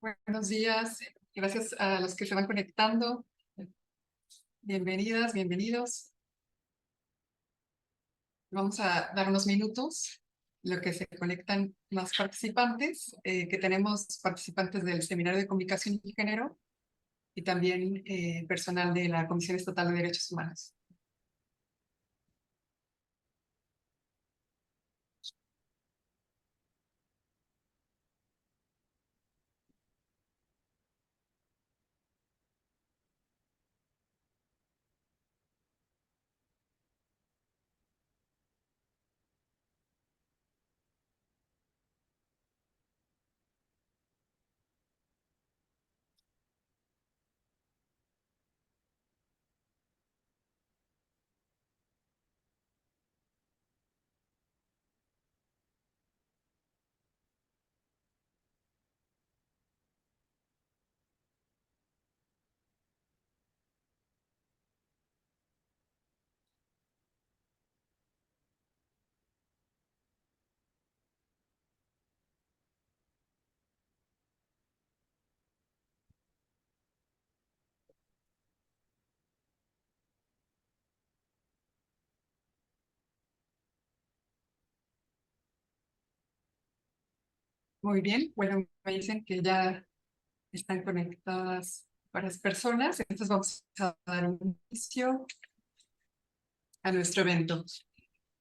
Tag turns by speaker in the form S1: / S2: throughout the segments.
S1: Buenos días, gracias a los que se van conectando. Bienvenidas, bienvenidos. Vamos a dar unos minutos, lo que se conectan más participantes, que tenemos participantes del Seminario de Comunicación y Género y también personal de la Comisión Estatal de Derechos Humanos. Muy bien, bueno, me dicen que ya están conectadas varias personas, entonces vamos a dar inicio a nuestro evento.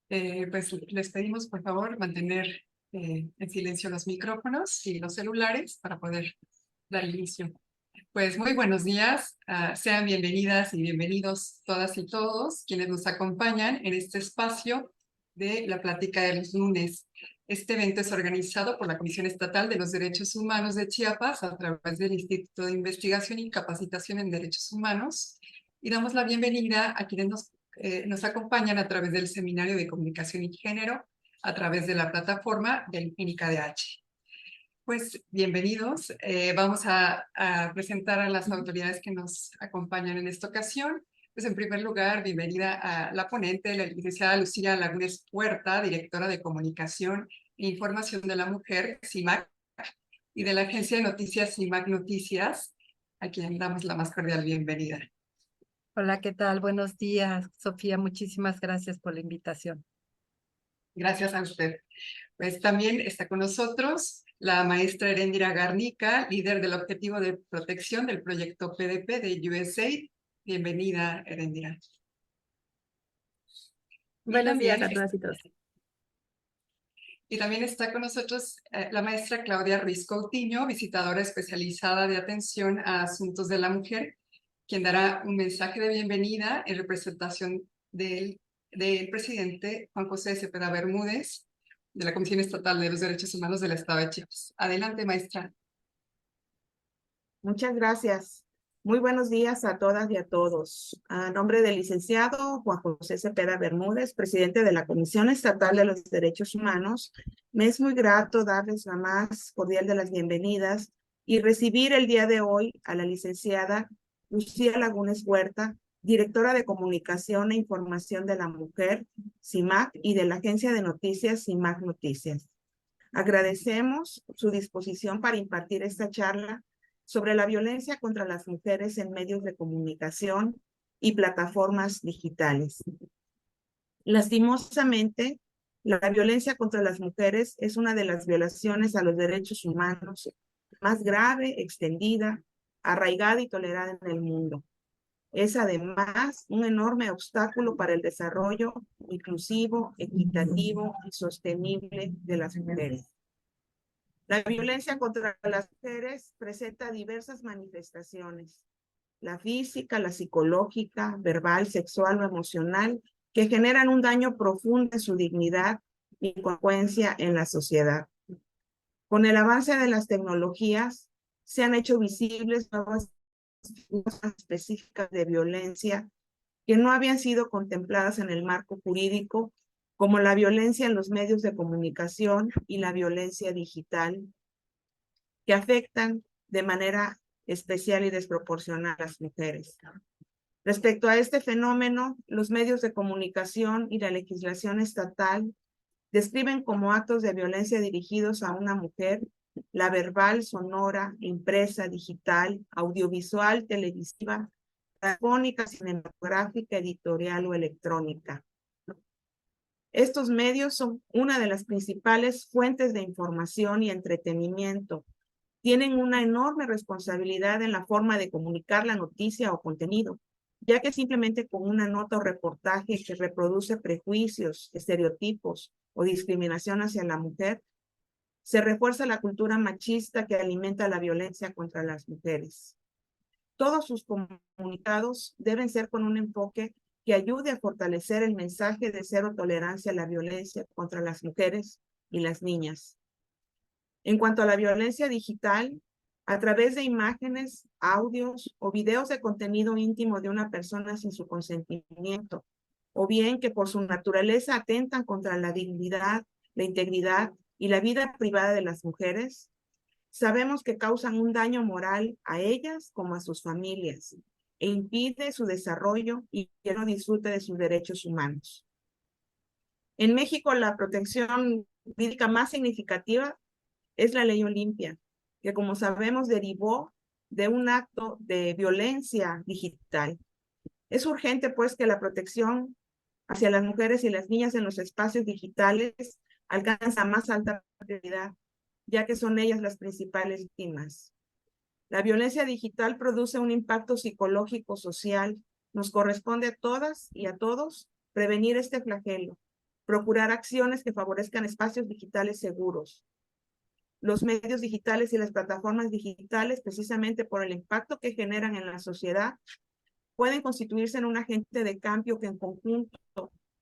S1: Pues les pedimos por favor mantener en silencio los micrófonos y los celulares para poder dar inicio. Pues muy buenos días, sean bienvenidas y bienvenidos todas y todos quienes nos acompañan en este espacio de la Plática de los Lunes. Este evento es organizado por la Comisión Estatal de los Derechos Humanos de Chiapas a través del Instituto de Investigación y Capacitación en Derechos Humanos y damos la bienvenida a quienes nos acompañan a través del Seminario de Comunicación y Género a través de la plataforma del INICADH. Pues bienvenidos. Vamos a presentar a las autoridades que nos acompañan en esta ocasión. Pues en primer lugar, bienvenida a la ponente, la licenciada Lucía Lagunes Puerta, directora de Comunicación e Información de la Mujer, CIMAC, y de la agencia de noticias CIMAC Noticias, a quien damos la más cordial bienvenida.
S2: Hola, ¿qué tal? Buenos días, Sofía. Muchísimas gracias por la invitación.
S1: Gracias a usted. Pues también está con nosotros la maestra Erendira Garnica, líder del objetivo de protección del proyecto PDP de USAID. Bienvenida, Erendira.
S3: Buenos días a todas y todos.
S1: Y también está con nosotros la maestra Claudia Ruiz Coutinho, visitadora especializada de atención a asuntos de la mujer, quien dará un mensaje de bienvenida en representación del presidente Juan José Cepeda Bermúdez, de la Comisión Estatal de los Derechos Humanos del Estado de Chiapas. Adelante, maestra.
S3: Muchas gracias. Muy buenos días a todas y a todos. A nombre del licenciado Juan José Cepeda Bermúdez, presidente de la Comisión Estatal de los Derechos Humanos, me es muy grato darles la más cordial de las bienvenidas y recibir el día de hoy a la licenciada Lucía Lagunes Huerta, directora de Comunicación e Información de la Mujer, CIMAC, y de la agencia de noticias CIMAC Noticias. Agradecemos su disposición para impartir esta charla sobre la violencia contra las mujeres en medios de comunicación y plataformas digitales. Lastimosamente, la violencia contra las mujeres es una de las violaciones a los derechos humanos más grave, extendida, arraigada y tolerada en el mundo. Es además un enorme obstáculo para el desarrollo inclusivo, equitativo y sostenible de las mujeres. La violencia contra las mujeres presenta diversas manifestaciones, la física, la psicológica, verbal, sexual o emocional, que generan un daño profundo en su dignidad y consecuencia en la sociedad. Con el avance de las tecnologías, se han hecho visibles nuevas formas específicas de violencia que no habían sido contempladas en el marco jurídico, como la violencia en los medios de comunicación y la violencia digital, que afectan de manera especial y desproporcional a las mujeres. Respecto a este fenómeno, los medios de comunicación y la legislación estatal describen como actos de violencia dirigidos a una mujer la verbal, sonora, impresa, digital, audiovisual, televisiva, radiofónica, cinematográfica, editorial o electrónica. Estos medios son una de las principales fuentes de información y entretenimiento. Tienen una enorme responsabilidad en la forma de comunicar la noticia o contenido, ya que simplemente con una nota o reportaje que reproduce prejuicios, estereotipos o discriminación hacia la mujer, se refuerza la cultura machista que alimenta la violencia contra las mujeres. Todos sus comunicados deben ser con un enfoque que ayude a fortalecer el mensaje de cero tolerancia a la violencia contra las mujeres y las niñas. En cuanto a la violencia digital, a través de imágenes, audios o videos de contenido íntimo de una persona sin su consentimiento, o bien que por su naturaleza atentan contra la dignidad, la integridad y la vida privada de las mujeres, sabemos que causan un daño moral a ellas como a sus familias e impide su desarrollo y que no disfrute de sus derechos humanos. En México, la protección jurídica más significativa es la Ley Olimpia, que como sabemos derivó de un acto de violencia digital. Es urgente, pues, que la protección hacia las mujeres y las niñas en los espacios digitales alcanza más alta prioridad, ya que son ellas las principales víctimas. La violencia digital produce un impacto psicológico, social. Nos corresponde a todas y a todos prevenir este flagelo, procurar acciones que favorezcan espacios digitales seguros. Los medios digitales y las plataformas digitales, precisamente por el impacto que generan en la sociedad, pueden constituirse en un agente de cambio que en conjunto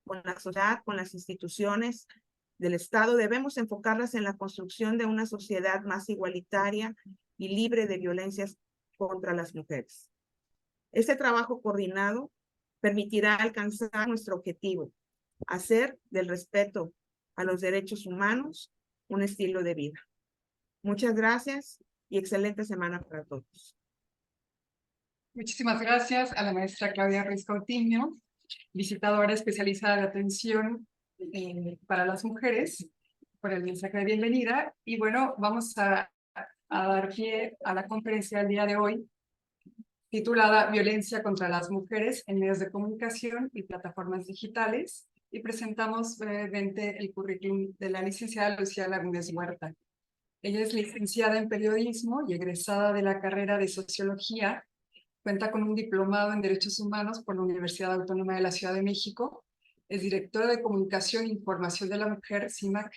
S3: con la sociedad, con las instituciones del Estado, debemos enfocarlas en la construcción de una sociedad más igualitaria y libre de violencias contra las mujeres. Este trabajo coordinado permitirá alcanzar nuestro objetivo, hacer del respeto a los derechos humanos un estilo de vida. Muchas gracias y excelente semana para todos.
S1: Muchísimas gracias a la maestra Claudia Ruiz Coutinho, visitadora especializada de atención para las mujeres, por el mensaje de bienvenida. Y bueno, vamos a dar pie a la conferencia del día de hoy, titulada Violencia contra las mujeres en medios de comunicación y plataformas digitales. Y presentamos brevemente el currículum de la licenciada Lucía Lagunes Huerta. Ella es licenciada en periodismo y egresada de la carrera de sociología. Cuenta con un diplomado en Derechos Humanos por la Universidad Autónoma de la Ciudad de México. Es directora de Comunicación e Información de la Mujer, CIMAC,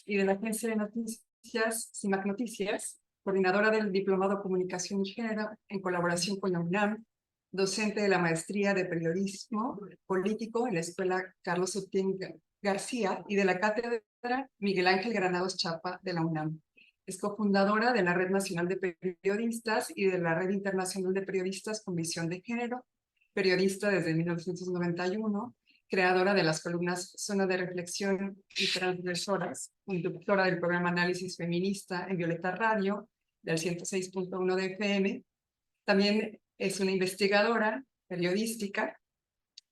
S1: y de la agencia de noticias, CIMAC Noticias, coordinadora del Diplomado Comunicación y Género en colaboración con la UNAM, docente de la Maestría de Periodismo Político en la Escuela Carlos Septién García y de la Cátedra Miguel Ángel Granados Chapa de la UNAM. Es cofundadora de la Red Nacional de Periodistas y de la Red Internacional de Periodistas con Visión de Género, periodista desde 1991, creadora de las columnas Zona de Reflexión y Transgresoras, conductora del programa Análisis Feminista en Violeta Radio, del 106.1 de FM. También es una investigadora periodística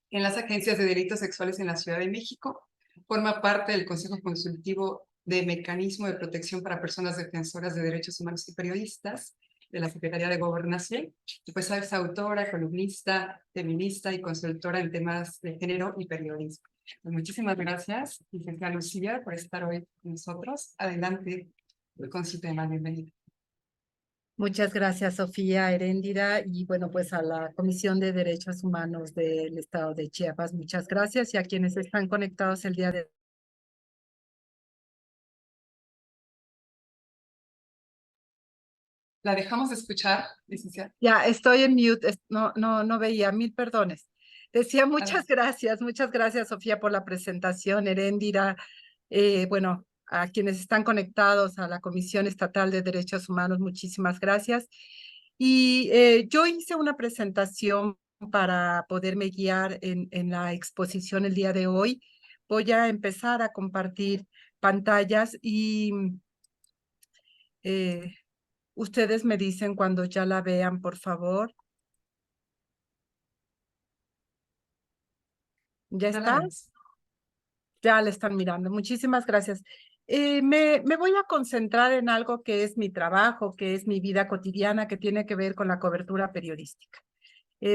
S1: en las agencias de delitos sexuales en la Ciudad de México. Forma parte del Consejo Consultivo de Mecanismo de Protección para Personas Defensoras de Derechos Humanos y Periodistas de la Secretaría de Gobernación. Y pues es autora, columnista, feminista y consultora en temas de género y periodismo. Pues muchísimas gracias, licenciada Lucía, por estar hoy con nosotros. Adelante con su tema. Bienvenida.
S2: Muchas gracias, Sofía Heréndira, y bueno, pues a la Comisión de Derechos Humanos del Estado de Chiapas, muchas gracias, y a quienes están conectados el día de hoy.
S1: ¿La dejamos de escuchar, licenciada?
S2: Ya, estoy en mute, no veía, mil perdones. Decía muchas gracias, Sofía, por la presentación, Heréndira, bueno, a quienes están conectados a la Comisión Estatal de Derechos Humanos, muchísimas gracias. Y yo hice una presentación para poderme guiar en la exposición el día de hoy. Voy a empezar a compartir pantallas y ustedes me dicen cuando ya la vean, por favor. ¿Ya está? Ya la están mirando. Muchísimas gracias. Me voy a concentrar en algo que es mi trabajo, que es mi vida cotidiana, que tiene que ver con la cobertura periodística.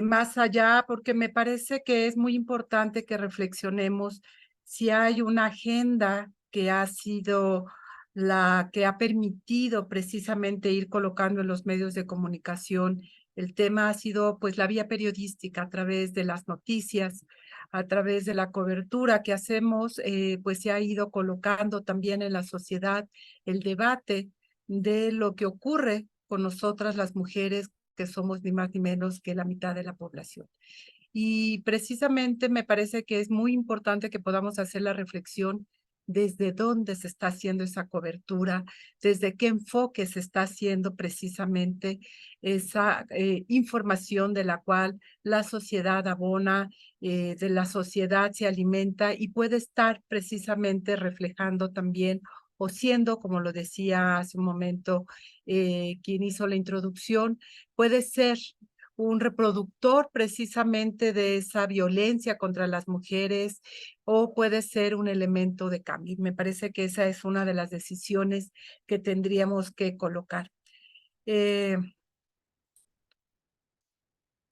S2: Más allá, porque me parece que es muy importante que reflexionemos si hay una agenda que ha sido la que ha permitido precisamente ir colocando en los medios de comunicación. El tema ha sido pues la vía periodística a través de las noticias, a través de la cobertura que hacemos, pues se ha ido colocando también en la sociedad el debate de lo que ocurre con nosotras las mujeres, que somos ni más ni menos que la mitad de la población. Y precisamente me parece que es muy importante que podamos hacer la reflexión desde dónde se está haciendo esa cobertura, desde qué enfoque se está haciendo precisamente esa información de la cual la sociedad abona, de la sociedad se alimenta y puede estar precisamente reflejando también o siendo, como lo decía hace un momento quien hizo la introducción, puede ser un reproductor precisamente de esa violencia contra las mujeres o puede ser un elemento de cambio. Me parece que esa es una de las decisiones que tendríamos que colocar.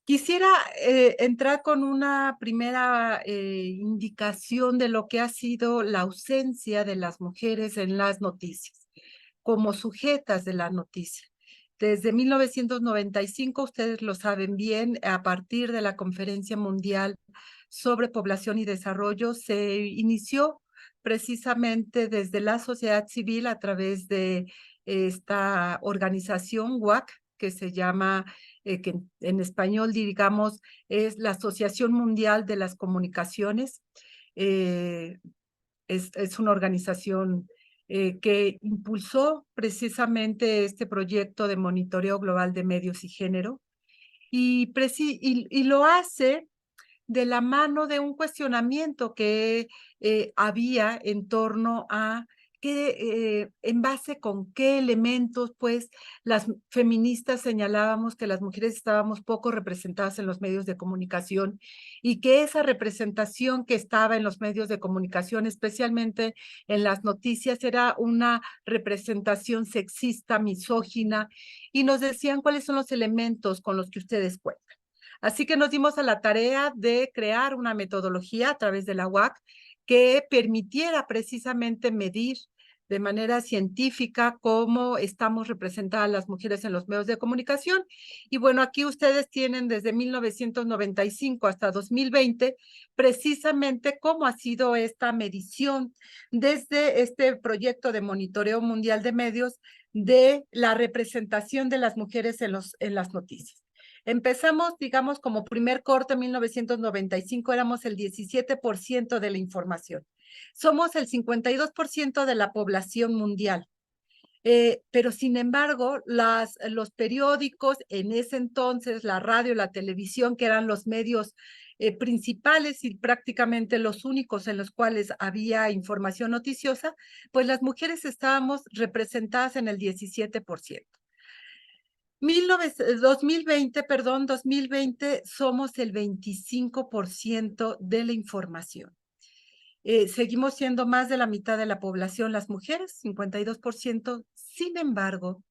S2: Quisiera entrar con una primera indicación de lo que ha sido la ausencia de las mujeres en las noticias, como sujetas de la noticia. Desde 1995, ustedes lo saben bien, a partir de la Conferencia Mundial sobre Población y Desarrollo, se inició precisamente desde la sociedad civil a través de esta organización WAC, que se llama, que en español, digamos, es la Asociación Mundial de las Comunicaciones. Es una organización que impulsó precisamente este proyecto de monitoreo global de medios y género y lo hace de la mano de un cuestionamiento que había en torno a en base con qué elementos, pues, las feministas señalábamos que las mujeres estábamos poco representadas en los medios de comunicación y que esa representación que estaba en los medios de comunicación, especialmente en las noticias, era una representación sexista, misógina, y nos decían cuáles son los elementos con los que ustedes cuentan. Así que nos dimos a la tarea de crear una metodología a través de la UAC que permitiera precisamente medir de manera científica cómo estamos representadas las mujeres en los medios de comunicación. Y bueno, aquí ustedes tienen desde 1995 hasta 2020 precisamente cómo ha sido esta medición desde este proyecto de monitoreo mundial de medios de la representación de las mujeres en las noticias. Empezamos, digamos, como primer corte en 1995, éramos el 17% de la información. Somos el 52% de la población mundial. Pero sin embargo, los periódicos en ese entonces, la radio, la televisión, que eran los medios principales y prácticamente los únicos en los cuales había información noticiosa, pues las mujeres estábamos representadas en el 17%. 2020 somos el 25% de la información. Seguimos siendo más de la mitad de la población las mujeres, 52%. Sin embargo,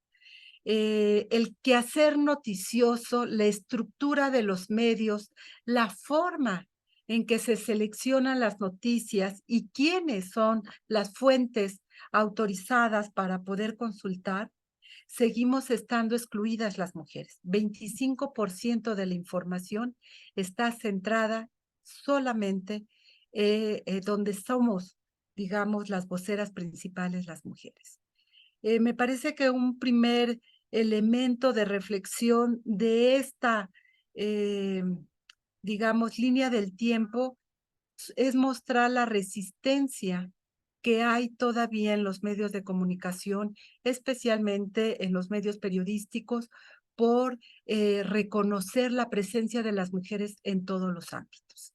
S2: el quehacer noticioso, la estructura de los medios, la forma en que se seleccionan las noticias y quiénes son las fuentes autorizadas para poder consultar, seguimos estando excluidas las mujeres. 25% de la información está centrada solamente donde somos, digamos, las voceras principales, las mujeres. Me parece que un primer elemento de reflexión de esta, digamos, línea del tiempo es mostrar la resistencia que hay todavía en los medios de comunicación, especialmente en los medios periodísticos, por reconocer la presencia de las mujeres en todos los ámbitos.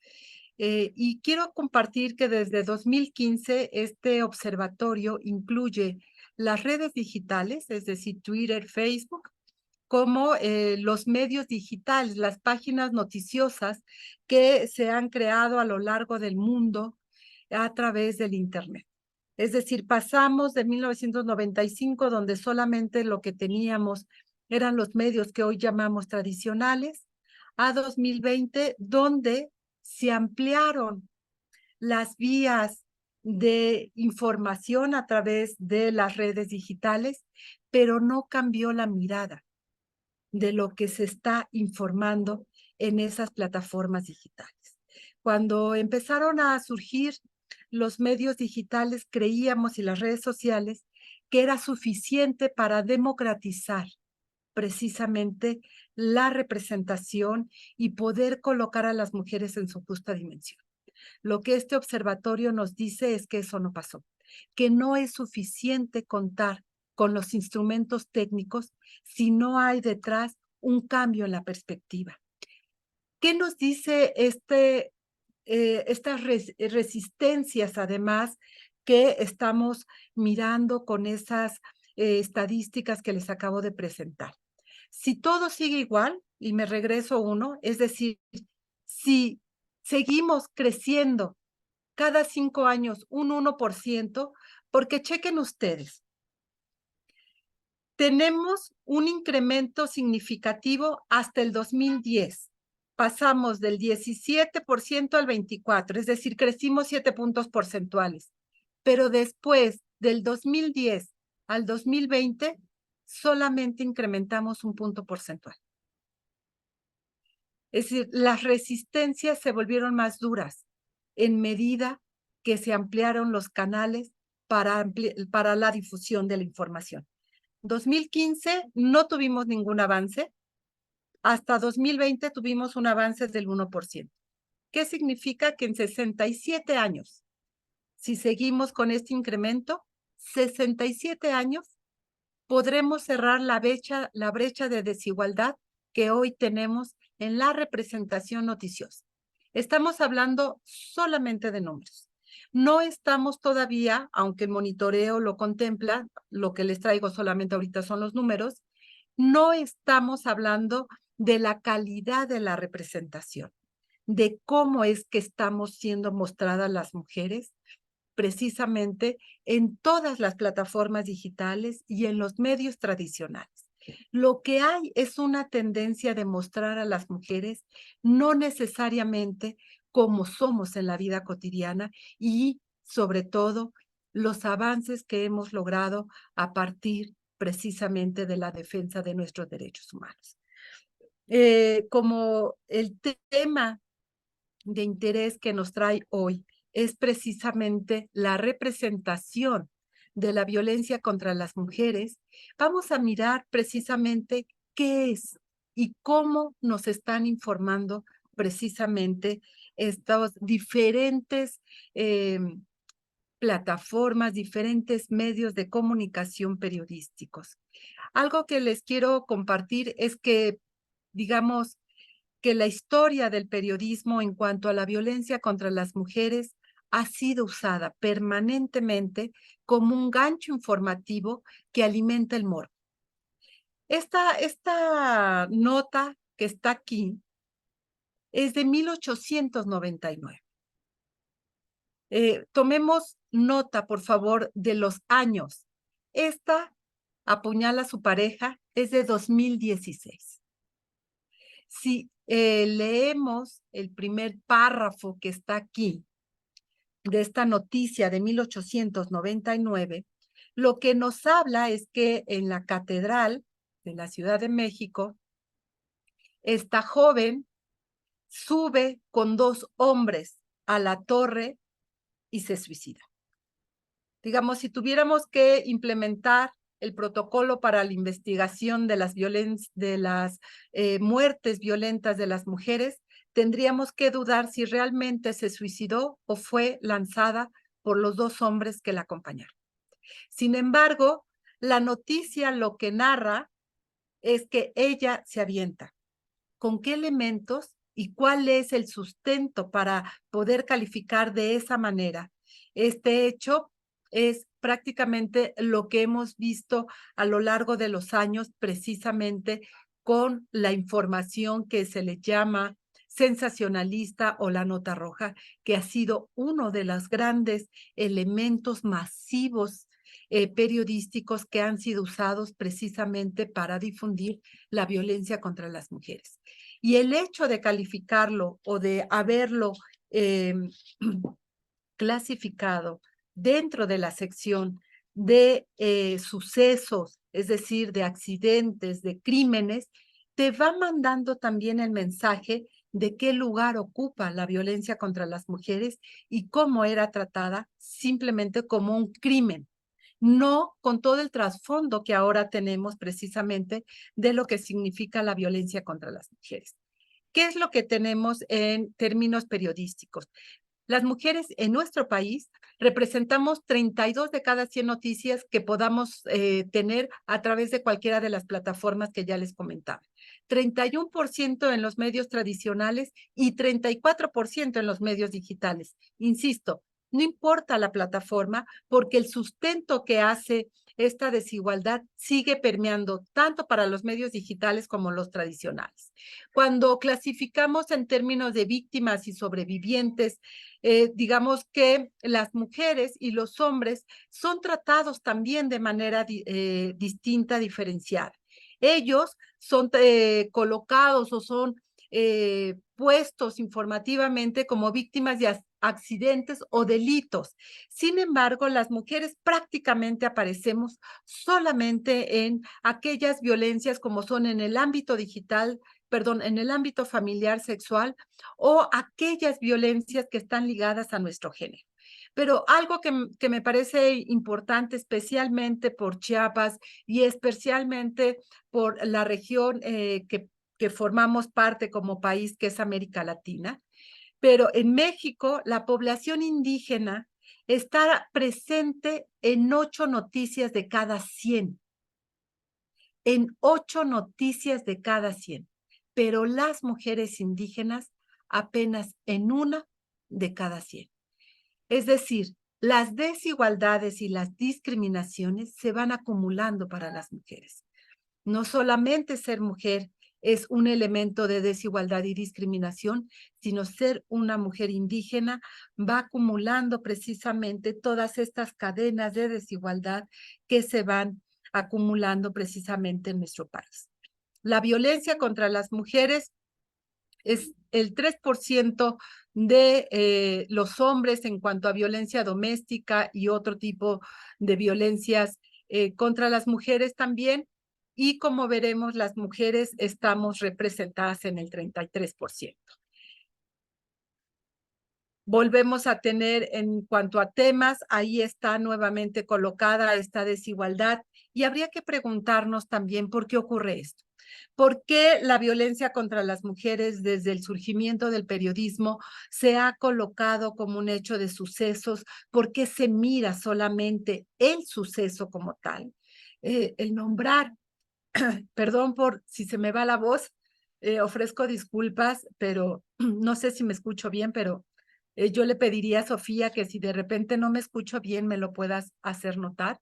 S2: Y quiero compartir que desde 2015 este observatorio incluye las redes digitales, es decir, Twitter, Facebook, como los medios digitales, las páginas noticiosas que se han creado a lo largo del mundo a través del Internet. Es decir, pasamos de 1995, donde solamente lo que teníamos eran los medios que hoy llamamos tradicionales, a 2020, donde se ampliaron las vías de información a través de las redes digitales, pero no cambió la mirada de lo que se está informando en esas plataformas digitales. Cuando empezaron a surgir los medios digitales, creíamos, y las redes sociales, que era suficiente para democratizar precisamente la representación y poder colocar a las mujeres en su justa dimensión. Lo que este observatorio nos dice es que eso no pasó, que no es suficiente contar con los instrumentos técnicos si no hay detrás un cambio en la perspectiva. ¿Qué nos dice estas resistencias, además, que estamos mirando con esas estadísticas que les acabo de presentar? Si todo sigue igual, y me regreso uno, es decir, si seguimos creciendo cada 5 años un 1%, porque chequen ustedes, tenemos un incremento significativo hasta el 2010. Pasamos del 17% al 24%, es decir, crecimos 7 puntos porcentuales. Pero después del 2010 al 2020, solamente incrementamos 1 punto porcentual. Es decir, las resistencias se volvieron más duras en medida que se ampliaron los canales para la difusión de la información. 2015 no tuvimos ningún avance. Hasta 2020 tuvimos un avance del 1%. ¿Qué significa? Que en 67 años, si seguimos con este incremento, 67 años, podremos cerrar la brecha de desigualdad que hoy tenemos en la representación noticiosa. Estamos hablando solamente de números. No estamos todavía, aunque el monitoreo lo contempla, lo que les traigo solamente ahorita son los números, no estamos hablando de la calidad de la representación, de cómo es que estamos siendo mostradas las mujeres precisamente en todas las plataformas digitales y en los medios tradicionales. Lo que hay es una tendencia de mostrar a las mujeres no necesariamente como somos en la vida cotidiana y, sobre todo, los avances que hemos logrado a partir precisamente de la defensa de nuestros derechos humanos. Como el tema de interés que nos trae hoy es precisamente la representación de la violencia contra las mujeres, vamos a mirar precisamente qué es y cómo nos están informando precisamente estos diferentes plataformas, diferentes medios de comunicación periodísticos. Algo que les quiero compartir es que, digamos, que la historia del periodismo en cuanto a la violencia contra las mujeres ha sido usada permanentemente como un gancho informativo que alimenta el morbo. Esta nota que está aquí es de 1899. Tomemos nota, por favor, de los años. Esta apuñala a su pareja es de 2016. Si leemos el primer párrafo que está aquí, de esta noticia de 1899, lo que nos habla es que en la Catedral de la Ciudad de México, esta joven sube con 2 hombres a la torre y se suicida. Digamos, si tuviéramos que implementar el protocolo para la investigación de las muertes violentas de las mujeres, tendríamos que dudar si realmente se suicidó o fue lanzada por los 2 hombres que la acompañaron. Sin embargo, la noticia lo que narra es que ella se avienta. ¿Con qué elementos y cuál es el sustento para poder calificar de esa manera este hecho? Es prácticamente lo que hemos visto a lo largo de los años, precisamente con la información que se sensacionalista o la nota roja, que ha sido uno de los grandes elementos masivos periodísticos que han sido usados precisamente para difundir la violencia contra las mujeres. Y el hecho de calificarlo o de haberlo clasificado dentro de la sección de sucesos, es decir, de accidentes, de crímenes, te va mandando también el mensaje de qué lugar ocupa la violencia contra las mujeres y cómo era tratada simplemente como un crimen, no con todo el trasfondo que ahora tenemos precisamente de lo que significa la violencia contra las mujeres. ¿Qué es lo que tenemos en términos periodísticos? Las mujeres en nuestro país representamos 32 de cada 100 noticias que podamos tener a través de cualquiera de las plataformas que ya les comentaba. 31% en los medios tradicionales y 34% en los medios digitales. Insisto, no importa la plataforma porque el sustento que hace esta desigualdad sigue permeando tanto para los medios digitales como los tradicionales. Cuando clasificamos en términos de víctimas y sobrevivientes, digamos que las mujeres y los hombres son tratados también de manera distinta, diferenciada. Ellos son colocados o son puestos informativamente como víctimas de accidentes o delitos. Sin embargo, las mujeres prácticamente aparecemos solamente en aquellas violencias como son en el ámbito digital, perdón, en el ámbito familiar, sexual o aquellas violencias que están ligadas a nuestro género. Pero algo que me parece importante, especialmente por Chiapas y especialmente por la región que formamos parte como país, que es América Latina, pero en México la población indígena está presente en 8 noticias de cada 100. En 8 noticias de cada 100. Pero las mujeres indígenas apenas en 1 de cada 100. Es decir, las desigualdades y las discriminaciones se van acumulando para las mujeres. No solamente ser mujer es un elemento de desigualdad y discriminación, sino ser una mujer indígena va acumulando precisamente todas estas cadenas de desigualdad que se van acumulando precisamente en nuestro país. La violencia contra las mujeres es el 3% de los hombres en cuanto a violencia doméstica y otro tipo de violencias contra las mujeres también. Y como veremos, las mujeres estamos representadas en el 33%. Volvemos a tener en cuanto a temas, ahí está nuevamente colocada esta desigualdad y habría que preguntarnos también por qué ocurre esto. ¿Por qué la violencia contra las mujeres desde el surgimiento del periodismo se ha colocado como un hecho de sucesos? ¿Por qué se mira solamente el suceso como tal? El nombrar, perdón por si se me va la voz, ofrezco disculpas, pero no sé si me escucho bien, pero yo le pediría a Sofía que si de repente no me escucho bien, me lo puedas hacer notar.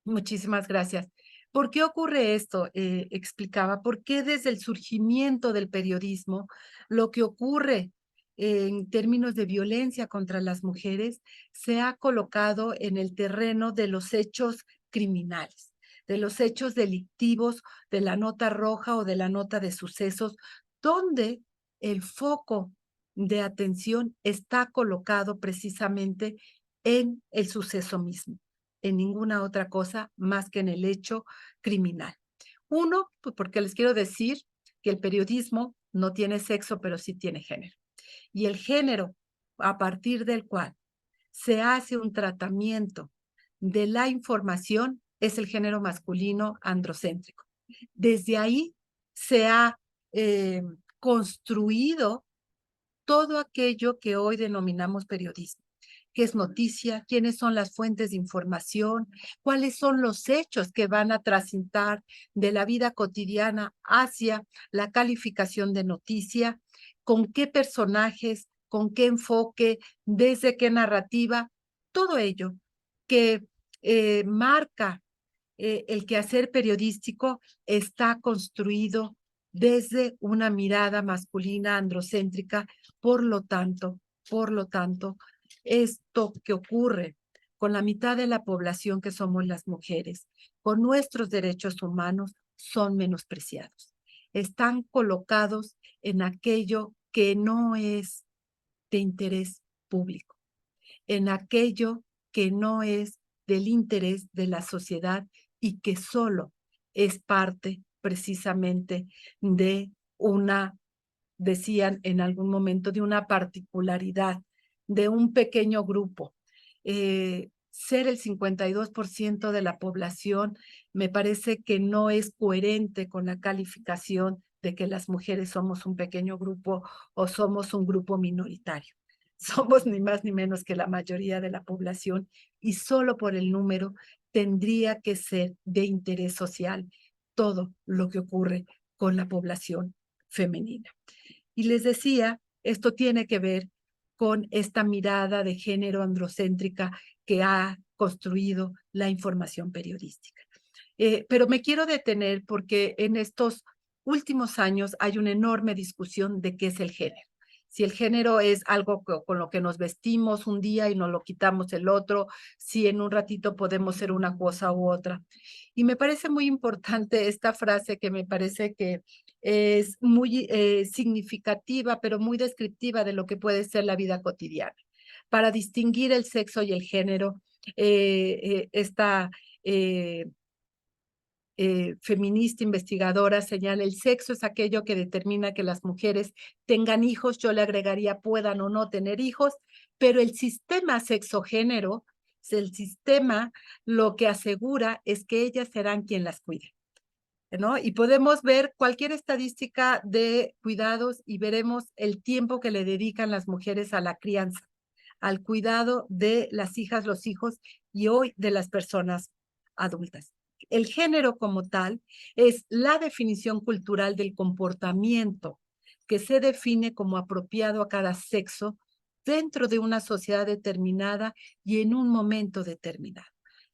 S2: Muchísimas gracias. ¿Por qué ocurre esto? Explicaba, ¿por qué desde el surgimiento del periodismo lo que ocurre en términos de violencia contra las mujeres se ha colocado en el terreno de los hechos criminales, de los hechos delictivos, de la nota roja o de la nota de sucesos, donde el foco de atención está colocado precisamente en el suceso mismo, en ninguna otra cosa más que en el hecho criminal. Uno, pues porque les quiero decir que el periodismo no tiene sexo, pero sí tiene género. Y el género a partir del cual se hace un tratamiento de la información es el género masculino androcéntrico. Desde ahí se ha construido todo aquello que hoy denominamos periodismo. ¿Qué es noticia? ¿Quiénes son las fuentes de información? ¿Cuáles son los hechos que van a trascender de la vida cotidiana hacia la calificación de noticia? ¿Con qué personajes? ¿Con qué enfoque? ¿Desde qué narrativa? Todo ello que marca el quehacer periodístico está construido desde una mirada masculina androcéntrica. Por lo tanto, esto que ocurre con la mitad de la población que somos las mujeres, con nuestros derechos humanos, son menospreciados. Están colocados en aquello que no es de interés público, en aquello que no es del interés de la sociedad y que solo es parte precisamente de una, decían en algún momento, de una particularidad, de un pequeño grupo. Ser el 52% de la población me parece que no es coherente con la calificación de que las mujeres somos un pequeño grupo o somos un grupo minoritario. Somos ni más ni menos que la mayoría de la población y solo por el número tendría que ser de interés social todo lo que ocurre con la población femenina. Y les decía, esto tiene que ver con esta mirada de género androcéntrica que ha construido la información periodística. Pero me quiero detener porque en estos últimos años hay una enorme discusión de qué es el género. Si el género es algo con lo que nos vestimos un día y nos lo quitamos el otro, si en un ratito podemos ser una cosa u otra. Y me parece muy importante esta frase que me parece que es muy significativa, pero muy descriptiva de lo que puede ser la vida cotidiana. Para distinguir el sexo y el género, esta feminista investigadora señala: el sexo es aquello que determina que las mujeres tengan hijos, yo le agregaría puedan o no tener hijos, pero el sistema sexogénero, el sistema lo que asegura es que ellas serán quien las cuide, ¿no? Y podemos ver cualquier estadística de cuidados y veremos el tiempo que le dedican las mujeres a la crianza, al cuidado de las hijas, los hijos y hoy de las personas adultas. El género como tal es la definición cultural del comportamiento que se define como apropiado a cada sexo dentro de una sociedad determinada y en un momento determinado.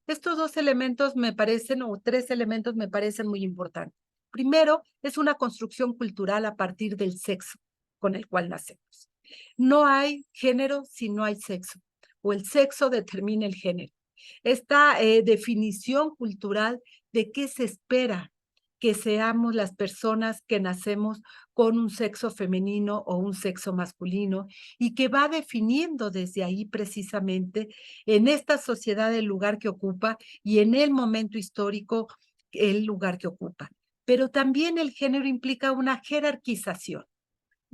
S2: Estos dos elementos me parecen, o tres elementos me parecen muy importantes. Primero, es una construcción cultural a partir del sexo con el cual nacemos. No hay género si no hay sexo, o el sexo determina el género. Esta definición cultural de qué se espera que seamos las personas que nacemos con un sexo femenino o un sexo masculino y que va definiendo desde ahí precisamente en esta sociedad el lugar que ocupa y en el momento histórico el lugar que ocupa. Pero también el género implica una jerarquización.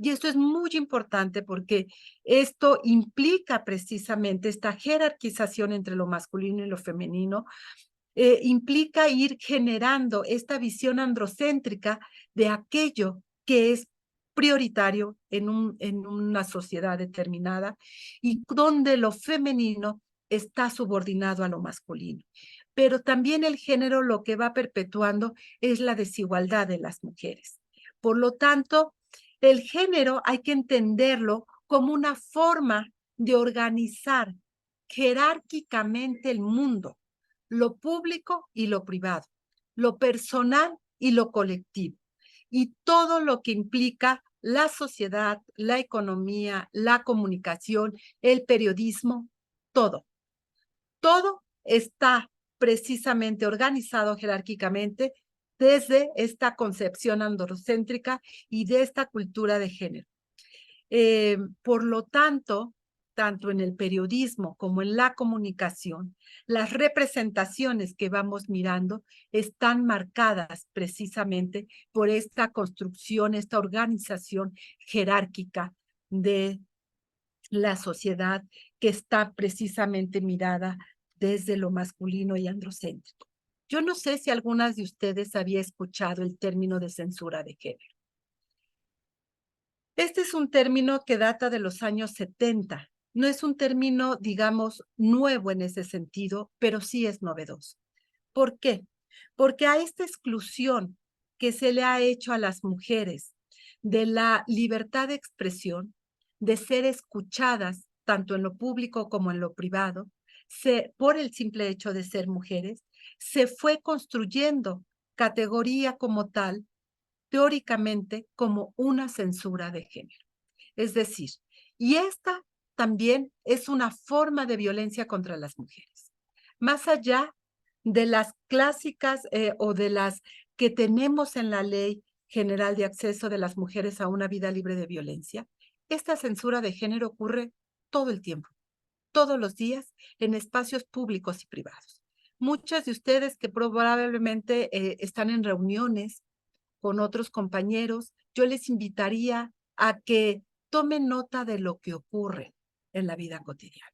S2: Y esto es muy importante porque esto implica precisamente esta jerarquización entre lo masculino y lo femenino, implica ir generando esta visión androcéntrica de aquello que es prioritario en una sociedad determinada y donde lo femenino está subordinado a lo masculino. Pero también el género lo que va perpetuando es la desigualdad de las mujeres. Por lo tanto, el género hay que entenderlo como una forma de organizar jerárquicamente el mundo, lo público y lo privado, lo personal y lo colectivo, y todo lo que implica la sociedad, la economía, la comunicación, el periodismo, todo. Todo está precisamente organizado jerárquicamente desde esta concepción androcéntrica y de esta cultura de género. Por lo tanto, tanto en el periodismo como en la comunicación, las representaciones que vamos mirando están marcadas precisamente por esta construcción, esta organización jerárquica de la sociedad que está precisamente mirada desde lo masculino y androcéntrico. Yo no sé si algunas de ustedes había escuchado el término de censura de género. Este es un término que data de los años 70. No es un término, digamos, nuevo en ese sentido, pero sí es novedoso. ¿Por qué? Porque a esta exclusión que se le ha hecho a las mujeres de la libertad de expresión, de ser escuchadas tanto en lo público como en lo privado, por el simple hecho de ser mujeres, se fue construyendo categoría como tal teóricamente como una censura de género. Es decir, y esta también es una forma de violencia contra las mujeres. Más allá de las clásicas o de las que tenemos en la Ley General de Acceso de las Mujeres a una Vida Libre de Violencia, esta censura de género ocurre todo el tiempo, todos los días, en espacios públicos y privados. Muchas de ustedes que probablemente están en reuniones con otros compañeros, yo les invitaría a que tomen nota de lo que ocurre en la vida cotidiana.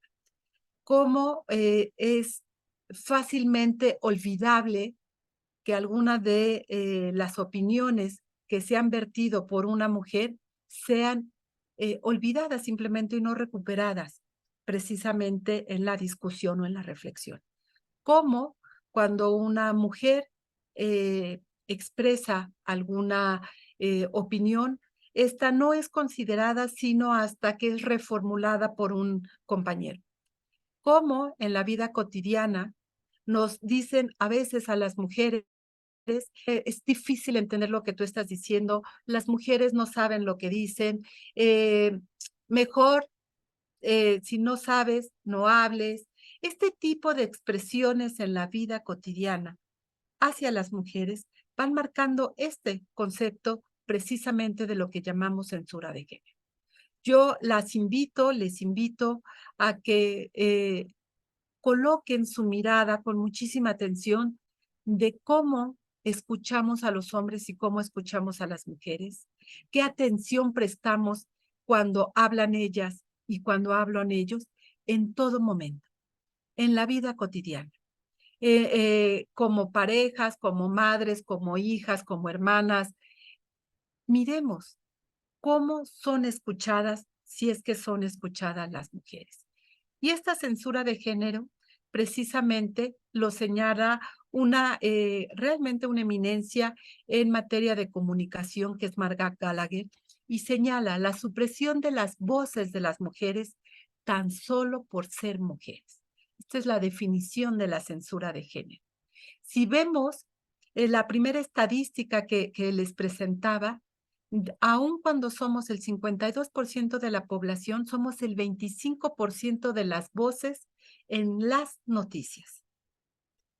S2: Cómo es fácilmente olvidable que alguna de las opiniones que se han vertido por una mujer sean olvidadas simplemente y no recuperadas precisamente en la discusión o en la reflexión. Cómo cuando una mujer expresa alguna opinión, esta no es considerada sino hasta que es reformulada por un compañero. Cómo en la vida cotidiana nos dicen a veces a las mujeres, es difícil entender lo que tú estás diciendo, las mujeres no saben lo que dicen, mejor si no sabes, no hables. Este tipo de expresiones en la vida cotidiana hacia las mujeres van marcando este concepto precisamente de lo que llamamos censura de género. Yo les invito a que coloquen su mirada con muchísima atención de cómo escuchamos a los hombres y cómo escuchamos a las mujeres, qué atención prestamos cuando hablan ellas y cuando hablan ellos en todo momento, en la vida cotidiana. Como parejas, como madres, como hijas, como hermanas, miremos cómo son escuchadas, si es que son escuchadas las mujeres. Y esta censura de género precisamente lo señala realmente una eminencia en materia de comunicación, que es Margaret Gallagher, y señala la supresión de las voces de las mujeres tan solo por ser mujeres. Esta es la definición de la censura de género. Si vemos la primera estadística que les presentaba, aun cuando somos el 52% de la población, somos el 25% de las voces en las noticias.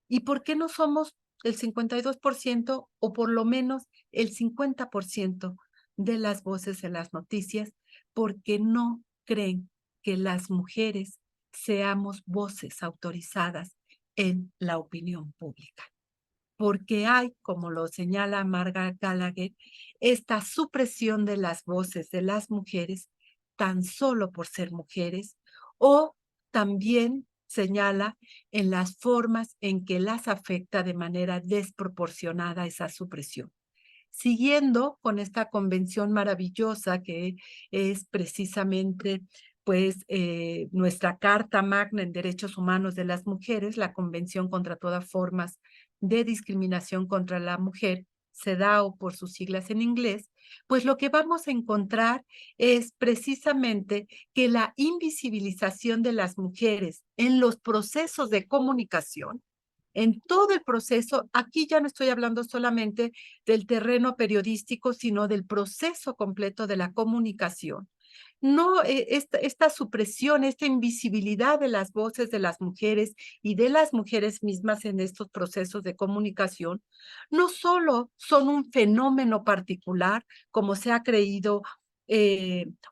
S2: ¿Y por qué no somos el 52% o por lo menos el 50% de las voces en las noticias? Porque no creen que las mujeres seamos voces autorizadas en la opinión pública. Porque hay, como lo señala Margaret Gallagher, esta supresión de las voces de las mujeres tan solo por ser mujeres, o también señala en las formas en que las afecta de manera desproporcionada esa supresión. Siguiendo con esta convención maravillosa que es precisamente pues nuestra Carta Magna en Derechos Humanos de las Mujeres, la Convención contra todas formas de discriminación contra la mujer, CEDAW por sus siglas en inglés, pues lo que vamos a encontrar es precisamente que la invisibilización de las mujeres en los procesos de comunicación, en todo el proceso, aquí ya no estoy hablando solamente del terreno periodístico, sino del proceso completo de la comunicación. No, esta supresión, esta invisibilidad de las voces de las mujeres y de las mujeres mismas en estos procesos de comunicación, no solo son un fenómeno particular, como se ha creído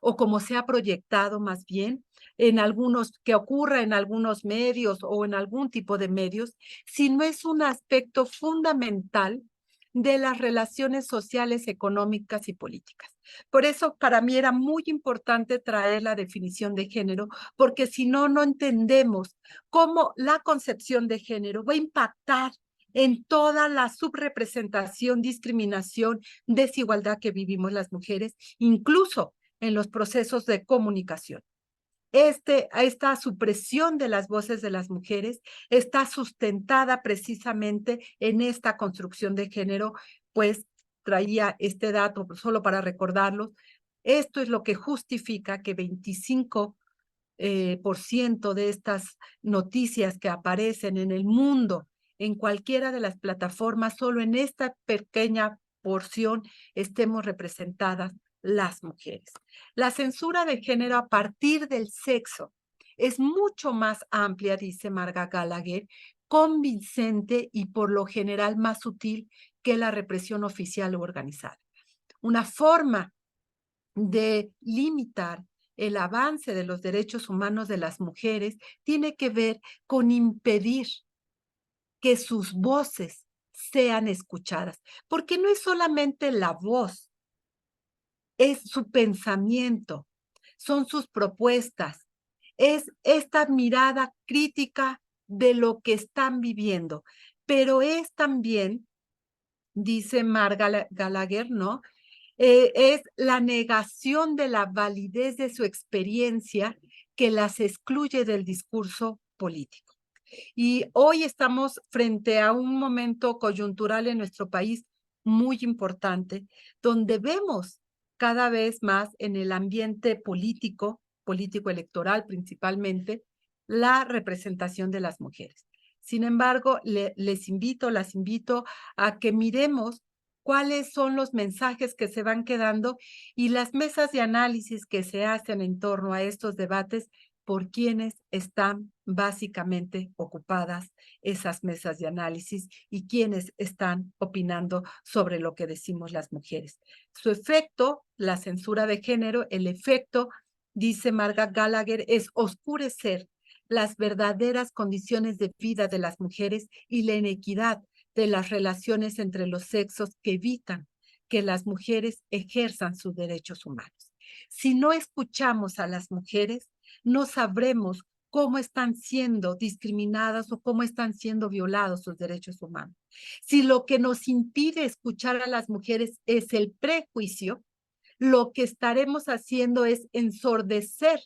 S2: o como se ha proyectado más bien, que ocurra en algunos medios o en algún tipo de medios, sino es un aspecto fundamental de las relaciones sociales, económicas y políticas. Por eso para mí era muy importante traer la definición de género, porque si no, no entendemos cómo la concepción de género va a impactar en toda la subrepresentación, discriminación, desigualdad que vivimos las mujeres, incluso en los procesos de comunicación. Esta supresión de las voces de las mujeres está sustentada precisamente en esta construcción de género, pues traía este dato solo para recordarlo. Esto es lo que justifica que 25% de estas noticias que aparecen en el mundo, en cualquiera de las plataformas, solo en esta pequeña proporción estemos representadas las mujeres. La censura de género a partir del sexo es mucho más amplia, dice Marga Gallagher, convincente y por lo general más sutil que la represión oficial o organizada. Una forma de limitar el avance de los derechos humanos de las mujeres tiene que ver con impedir que sus voces sean escuchadas, porque no es solamente la voz, es su pensamiento, son sus propuestas, es esta mirada crítica de lo que están viviendo, pero es también, dice Marga Gallagher, ¿no? Es la negación de la validez de su experiencia que las excluye del discurso político. Y hoy estamos frente a un momento coyuntural en nuestro país muy importante, donde vemos cada vez más en el ambiente político electoral principalmente, la representación de las mujeres. Sin embargo, las invito a que miremos cuáles son los mensajes que se van quedando y las mesas de análisis que se hacen en torno a estos debates por quienes están básicamente ocupadas esas mesas de análisis y quienes están opinando sobre lo que decimos las mujeres. Su efecto, la censura de género, el efecto, dice Marga Gallagher, es oscurecer las verdaderas condiciones de vida de las mujeres y la inequidad de las relaciones entre los sexos que evitan que las mujeres ejerzan sus derechos humanos. Si no escuchamos a las mujeres, no sabremos cómo están siendo discriminadas o cómo están siendo violados sus derechos humanos. Si lo que nos impide escuchar a las mujeres es el prejuicio, lo que estaremos haciendo es ensordecer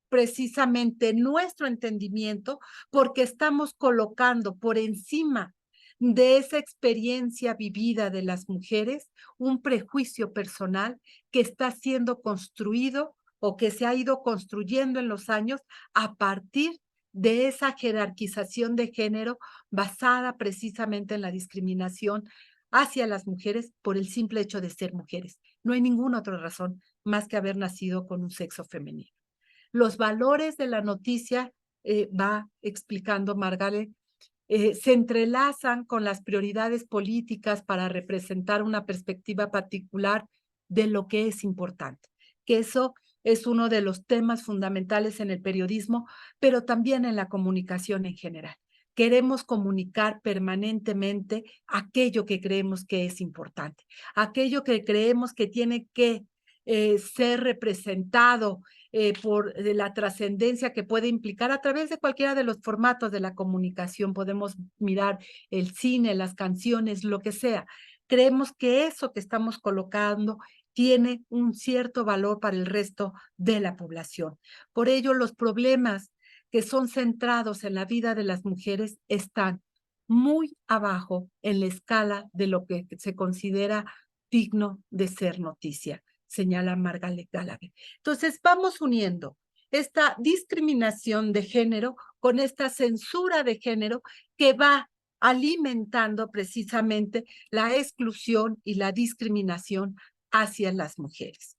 S2: precisamente nuestro entendimiento porque estamos colocando por encima de esa experiencia vivida de las mujeres un prejuicio personal que está siendo construido o que se ha ido construyendo en los años a partir de esa jerarquización de género basada precisamente en la discriminación hacia las mujeres por el simple hecho de ser mujeres. No hay ninguna otra razón más que haber nacido con un sexo femenino. Los valores de la noticia, va explicando Margale, se entrelazan con las prioridades políticas para representar una perspectiva particular de lo que es importante, que eso es uno de los temas fundamentales en el periodismo, pero también en la comunicación en general. Queremos comunicar permanentemente aquello que creemos que es importante, aquello que creemos que tiene que ser representado por la trascendencia que puede implicar a través de cualquiera de los formatos de la comunicación. Podemos mirar el cine, las canciones, lo que sea. Creemos que eso que estamos colocando tiene un cierto valor para el resto de la población. Por ello, los problemas que son centrados en la vida de las mujeres están muy abajo en la escala de lo que se considera digno de ser noticia, señala Marga Gallagher. Entonces, vamos uniendo esta discriminación de género con esta censura de género que va alimentando precisamente la exclusión y la discriminación hacia las mujeres.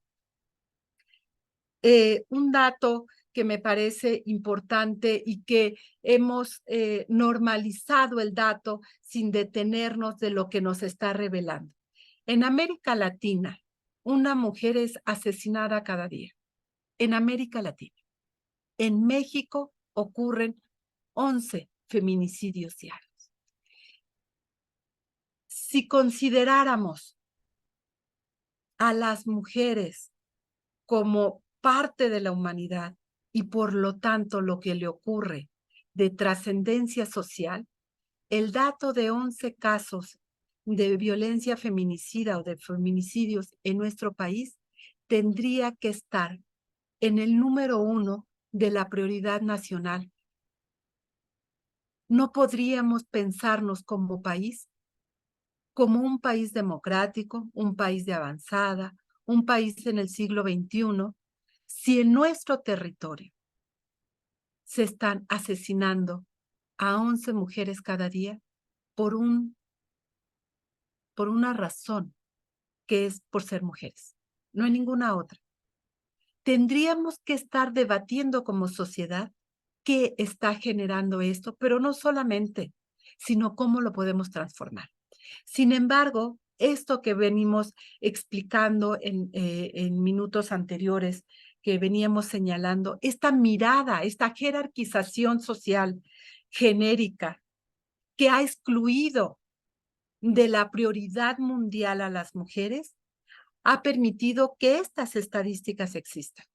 S2: Un dato que me parece importante y que hemos normalizado el dato sin detenernos de lo que nos está revelando. En América Latina, una mujer es asesinada cada día. En América Latina. En México ocurren 11 feminicidios diarios. Si consideráramos a las mujeres como parte de la humanidad y por lo tanto lo que le ocurre de trascendencia social, el dato de 11 casos de violencia feminicida o de feminicidios en nuestro país tendría que estar en el número 1 de la prioridad nacional. No podríamos pensarnos como país, como un país democrático, un país de avanzada, un país en el siglo XXI, si en nuestro territorio se están asesinando a 11 mujeres cada día por una razón que es por ser mujeres. No hay ninguna otra. Tendríamos que estar debatiendo como sociedad qué está generando esto, pero no solamente, sino cómo lo podemos transformar. Sin embargo, esto que venimos explicando en minutos anteriores, que veníamos señalando, esta mirada, esta jerarquización social genérica que ha excluido de la prioridad mundial a las mujeres, ha permitido que estas estadísticas existan.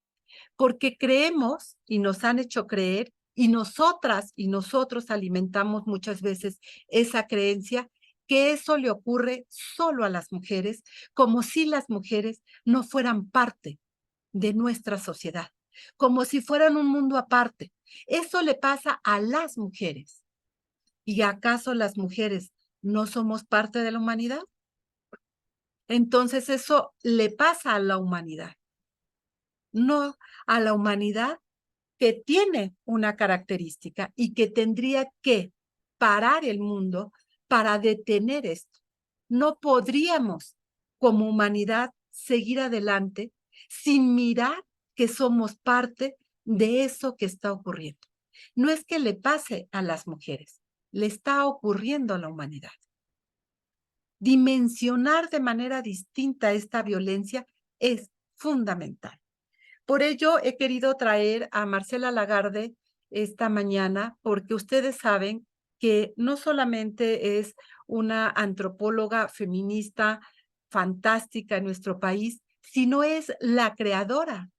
S2: Porque creemos y nos han hecho creer, y nosotras y nosotros alimentamos muchas veces esa creencia, que eso le ocurre solo a las mujeres, como si las mujeres no fueran parte de nuestra sociedad, como si fueran un mundo aparte. Eso le pasa a las mujeres. ¿Y acaso las mujeres no somos parte de la humanidad? Entonces eso le pasa a la humanidad, no a la humanidad que tiene una característica y que tendría que parar el mundo para detener esto. No podríamos, como humanidad, seguir adelante sin mirar que somos parte de eso que está ocurriendo. No es que le pase a las mujeres, le está ocurriendo a la humanidad. Dimensionar de manera distinta esta violencia es fundamental. Por ello, he querido traer a Marcela Lagarde esta mañana, porque ustedes saben que no solamente es una antropóloga feminista fantástica en nuestro país, sino es la creadora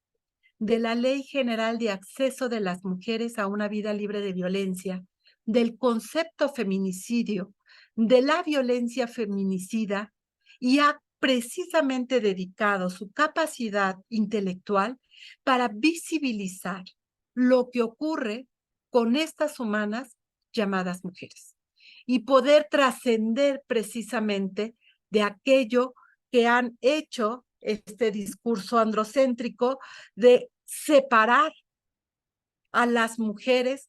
S2: de la Ley General de Acceso de las Mujeres a una Vida Libre de Violencia, del concepto feminicidio, de la violencia feminicida, y ha precisamente dedicado su capacidad intelectual para visibilizar lo que ocurre con estas humanas llamadas mujeres y poder trascender precisamente de aquello que han hecho este discurso androcéntrico de separar a las mujeres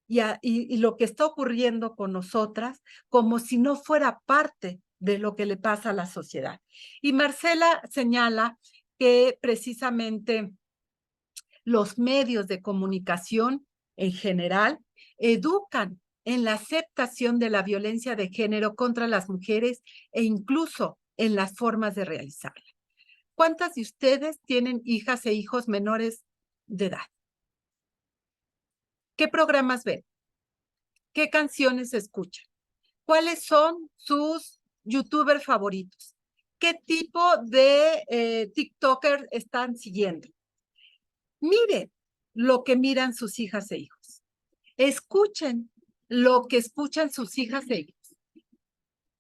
S2: y lo que está ocurriendo con nosotras como si no fuera parte de lo que le pasa a la sociedad. Y Marcela señala que precisamente los medios de comunicación en general educan en la aceptación de la violencia de género contra las mujeres e incluso en las formas de realizarla. ¿Cuántas de ustedes tienen hijas e hijos menores de edad? ¿Qué programas ven? ¿Qué canciones escuchan? ¿Cuáles son sus youtubers favoritos? ¿Qué tipo de TikToker están siguiendo? Miren lo que miran sus hijas e hijos. Escuchen lo que escuchan sus hijas e hijos.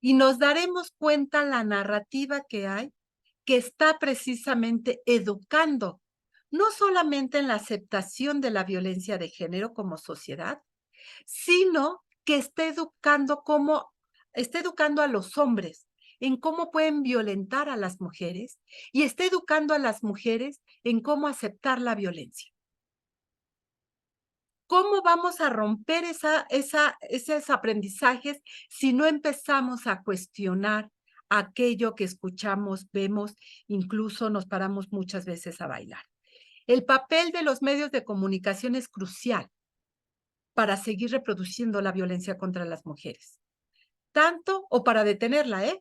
S2: Y nos daremos cuenta la narrativa que hay, que está precisamente educando, no solamente en la aceptación de la violencia de género como sociedad, sino que está educando a los hombres en cómo pueden violentar a las mujeres y está educando a las mujeres en cómo aceptar la violencia. ¿Cómo vamos a romper esos aprendizajes si no empezamos a cuestionar aquello que escuchamos, vemos, incluso nos paramos muchas veces a bailar? El papel de los medios de comunicación es crucial para seguir reproduciendo la violencia contra las mujeres. Tanto o para detenerla,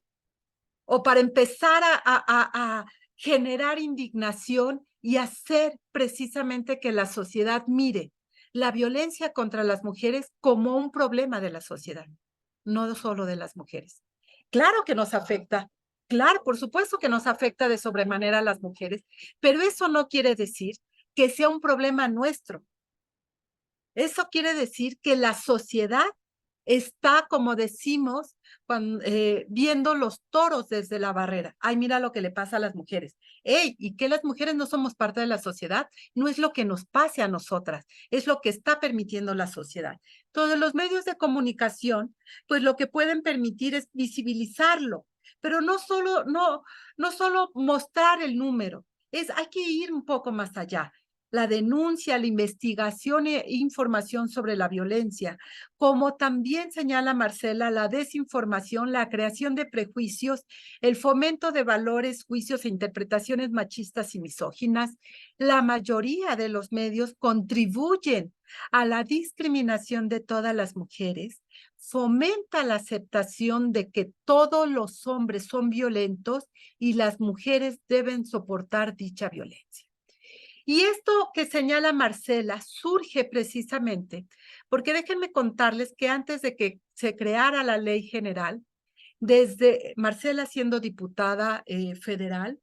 S2: o para empezar a generar indignación y hacer precisamente que la sociedad mire la violencia contra las mujeres como un problema de la sociedad, no solo de las mujeres. Claro que nos afecta, claro, por supuesto que nos afecta de sobremanera a las mujeres, pero eso no quiere decir que sea un problema nuestro. Eso quiere decir que la sociedad está, como decimos, viendo los toros desde la barrera. Ay, mira lo que le pasa a las mujeres. Ey, ¿y que las mujeres no somos parte de la sociedad? No es lo que nos pase a nosotras, es lo que está permitiendo la sociedad. Todos los medios de comunicación, pues lo que pueden permitir es visibilizarlo, pero no solo mostrar el número, hay que ir un poco más allá. la denuncia, la investigación e información sobre la violencia, como también señala Marcela, la desinformación, la creación de prejuicios, el fomento de valores, juicios e interpretaciones machistas y misóginas. La mayoría de los medios contribuyen a la discriminación de todas las mujeres, fomenta la aceptación de que todos los hombres son violentos y las mujeres deben soportar dicha violencia. Y esto que señala Marcela surge precisamente porque déjenme contarles que antes de que se creara la ley general, desde Marcela siendo diputada federal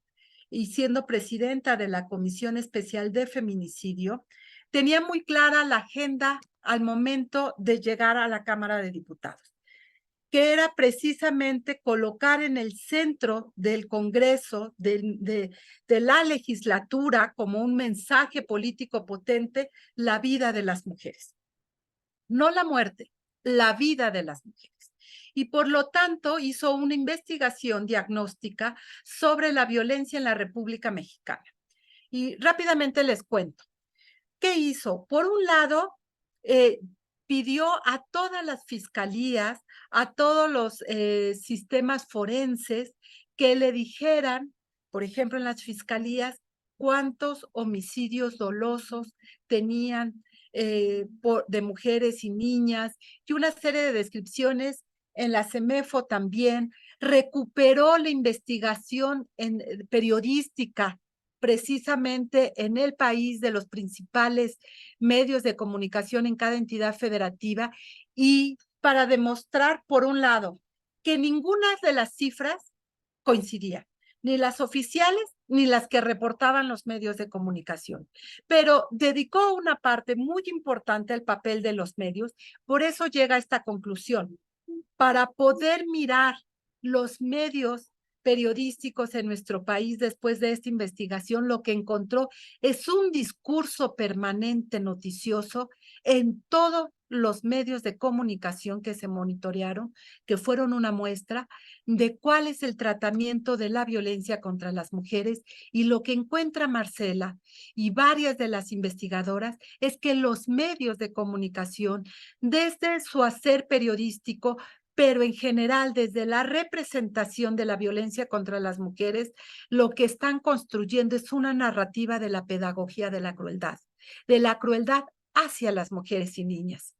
S2: y siendo presidenta de la Comisión Especial de Feminicidio, tenía muy clara la agenda al momento de llegar a la Cámara de Diputados, que era precisamente colocar en el centro del Congreso, de la legislatura, como un mensaje político potente, la vida de las mujeres. No la muerte, la vida de las mujeres. Y por lo tanto hizo una investigación diagnóstica sobre la violencia en la República Mexicana. Y rápidamente les cuento. ¿Qué hizo? Por un lado, pidió a todas las fiscalías, a todos los sistemas forenses que le dijeran, por ejemplo, en las fiscalías, cuántos homicidios dolosos tenían de mujeres y niñas, y una serie de descripciones en la CEMEFO también. Recuperó la investigación periodística precisamente en el país de los principales medios de comunicación en cada entidad federativa y para demostrar, por un lado, que ninguna de las cifras coincidía, ni las oficiales ni las que reportaban los medios de comunicación, pero dedicó una parte muy importante al papel de los medios, por eso llega a esta conclusión, para poder mirar los medios periodísticos en nuestro país después de esta investigación, lo que encontró es un discurso permanente noticioso en todos los medios de comunicación que se monitorearon, que fueron una muestra de cuál es el tratamiento de la violencia contra las mujeres, y lo que encuentra Marcela y varias de las investigadoras es que los medios de comunicación, desde su hacer periodístico, pero en general desde la representación de la violencia contra las mujeres, lo que están construyendo es una narrativa de la pedagogía de la crueldad hacia las mujeres y niñas.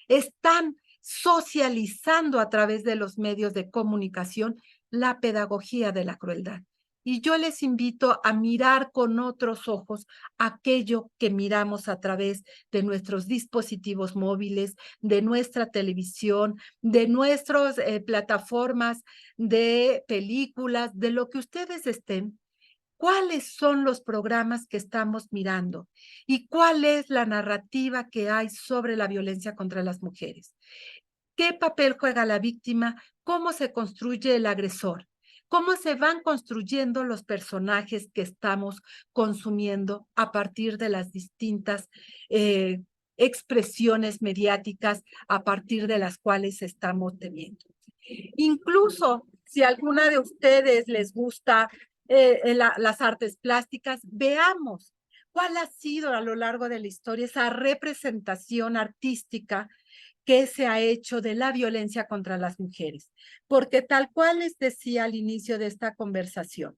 S2: Están socializando a través de los medios de comunicación la pedagogía de la crueldad. Y yo les invito a mirar con otros ojos aquello que miramos a través de nuestros dispositivos móviles, de nuestra televisión, de nuestras plataformas de películas, de lo que ustedes estén. ¿Cuáles son los programas que estamos mirando? ¿Y cuál es la narrativa que hay sobre la violencia contra las mujeres? ¿Qué papel juega la víctima? ¿Cómo se construye el agresor? ¿Cómo se van construyendo los personajes que estamos consumiendo a partir de las distintas expresiones mediáticas a partir de las cuales estamos teniendo? Incluso si a alguna de ustedes les gusta las artes plásticas, veamos cuál ha sido a lo largo de la historia esa representación artística que se ha hecho de la violencia contra las mujeres. Porque tal cual les decía al inicio de esta conversación,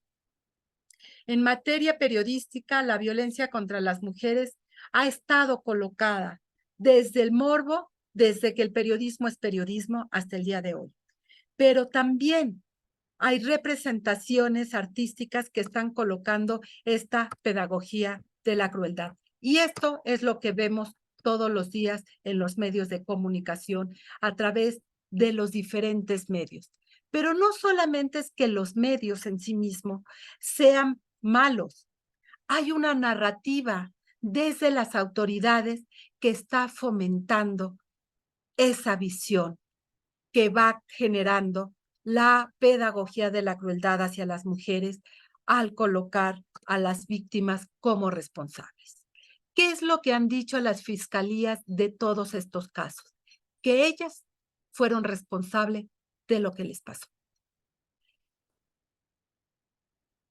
S2: en materia periodística, la violencia contra las mujeres ha estado colocada desde el morbo, desde que el periodismo es periodismo hasta el día de hoy. Pero también hay representaciones artísticas que están colocando esta pedagogía de la crueldad. Y esto es lo que vemos todos los días en los medios de comunicación a través de los diferentes medios. Pero no solamente es que los medios en sí mismos sean malos. Hay una narrativa desde las autoridades que está fomentando esa visión que va generando la pedagogía de la crueldad hacia las mujeres al colocar a las víctimas como responsables. ¿Qué es lo que han dicho las fiscalías de todos estos casos? Que ellas fueron responsables de lo que les pasó.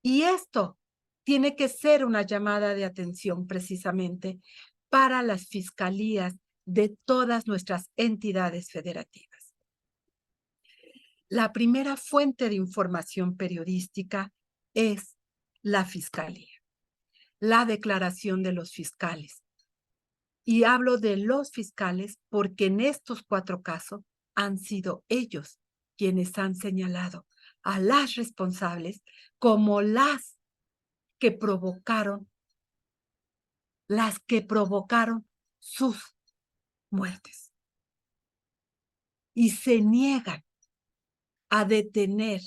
S2: Y esto tiene que ser una llamada de atención precisamente para las fiscalías de todas nuestras entidades federativas. La primera fuente de información periodística es la fiscalía, la declaración de los fiscales. Y hablo de los fiscales porque en estos 4 casos han sido ellos quienes han señalado a las responsables como las que provocaron sus muertes. Y se niegan a detener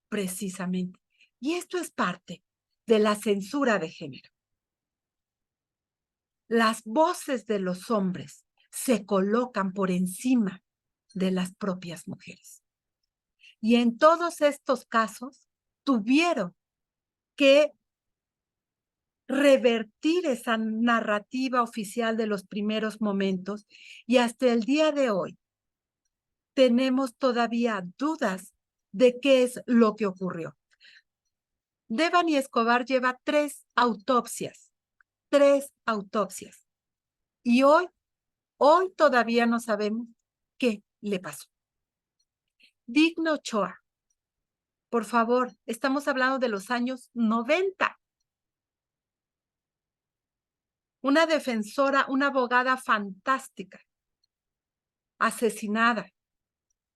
S2: precisamente. Y esto es parte de la censura de género. Las voces de los hombres se colocan por encima de las propias mujeres. Y en todos estos casos tuvieron que revertir esa narrativa oficial de los primeros momentos y hasta el día de hoy tenemos todavía dudas de qué es lo que ocurrió. Devani Escobar lleva 3 autopsias, 3 autopsias. Y hoy todavía no sabemos qué le pasó. Digna Ochoa, por favor, estamos hablando de los años 90. Una defensora, una abogada fantástica, asesinada,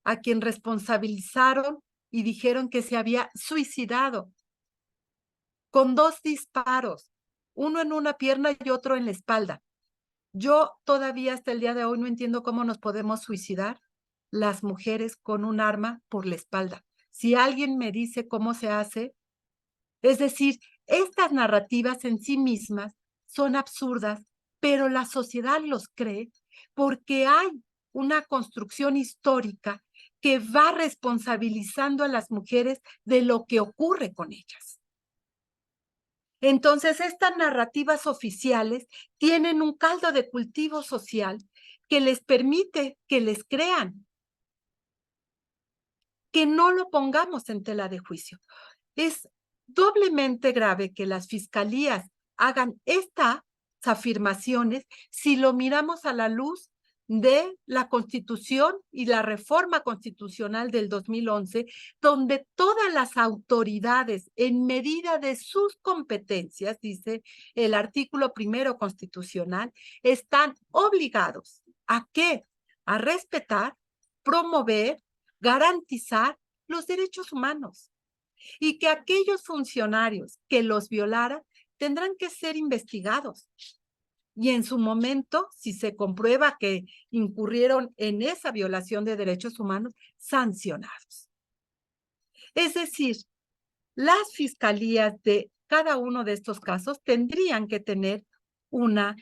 S2: a quien responsabilizaron y dijeron que se había suicidado con 2 disparos, uno en una pierna y otro en la espalda. Yo todavía hasta el día de hoy no entiendo cómo nos podemos suicidar las mujeres con un arma por la espalda. Si alguien me dice cómo se hace, es decir, estas narrativas en sí mismas son absurdas, pero la sociedad los cree porque hay una construcción histórica que va responsabilizando a las mujeres de lo que ocurre con ellas. Entonces, estas narrativas oficiales tienen un caldo de cultivo social que les permite que les crean, que no lo pongamos en tela de juicio. Es doblemente grave que las fiscalías hagan estas afirmaciones si lo miramos a la luz de la Constitución y la reforma constitucional del 2011, donde todas las autoridades, en medida de sus competencias, dice el artículo 1 constitucional, están obligados ¿a qué? A respetar, promover, garantizar los derechos humanos. Y que aquellos funcionarios que los violaran tendrán que ser investigados. Y en su momento, si se comprueba que incurrieron en esa violación de derechos humanos, sancionados. Es decir, las fiscalías de cada uno de estos casos tendrían que tener una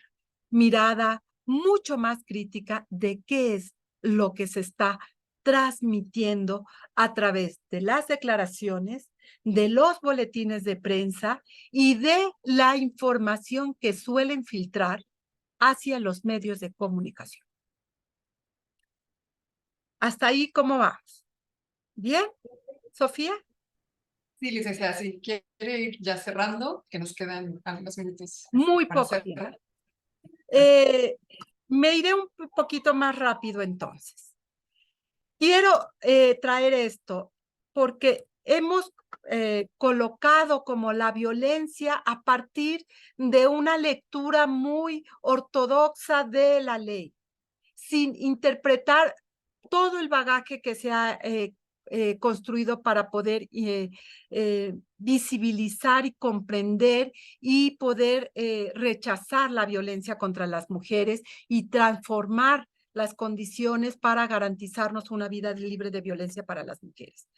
S2: mirada mucho más crítica de qué es lo que se está transmitiendo a través de las declaraciones, de los boletines de prensa y de la información que suelen filtrar hacia los medios de comunicación. ¿Hasta ahí cómo vamos? ¿Bien? ¿Sofía?
S1: Sí, licenciada, sí. ¿Quiere ir ya cerrando? Que nos quedan algunos minutos.
S2: Muy
S1: para
S2: poco
S1: cerrar.
S2: tiempo. Me iré un poquito más rápido entonces. Quiero traer esto porque hemos colocado como la violencia a partir de una lectura muy ortodoxa de la ley, sin interpretar todo el bagaje que se ha construido para poder visibilizar y comprender y poder rechazar la violencia contra las mujeres y transformar las condiciones para garantizarnos una vida libre de violencia para las mujeres.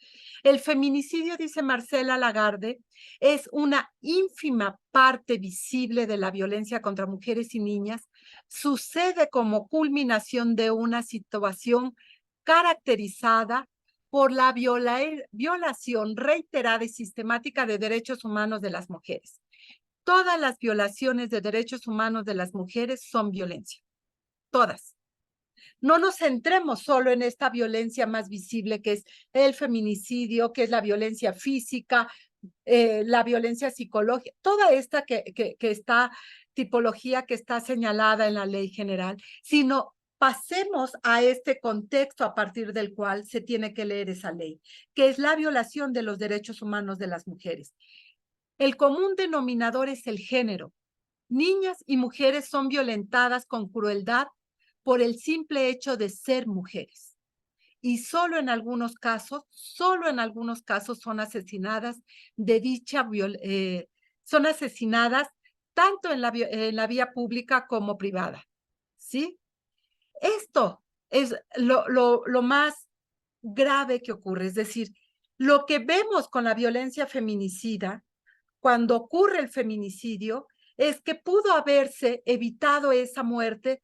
S2: El feminicidio, dice Marcela Lagarde, es una ínfima parte visible de la violencia contra mujeres y niñas. Sucede como culminación de una situación caracterizada por la violación reiterada y sistemática de derechos humanos de las mujeres. Todas las violaciones de derechos humanos de las mujeres son violencia. Todas. No nos centremos solo en esta violencia más visible que es el feminicidio, que es la violencia física. la violencia psicológica, toda esta tipología que está señalada en la ley general, sino pasemos a este contexto a partir del cual se tiene que leer esa ley, que es la violación de los derechos humanos de las mujeres. El común denominador es el género. Niñas y mujeres son violentadas con crueldad por el simple hecho de ser mujeres. Y solo en algunos casos son asesinadas son asesinadas tanto en la vía pública como privada, ¿sí? Esto es lo más grave que ocurre, es decir, lo que vemos con la violencia feminicida, cuando ocurre el feminicidio, es que pudo haberse evitado esa muerte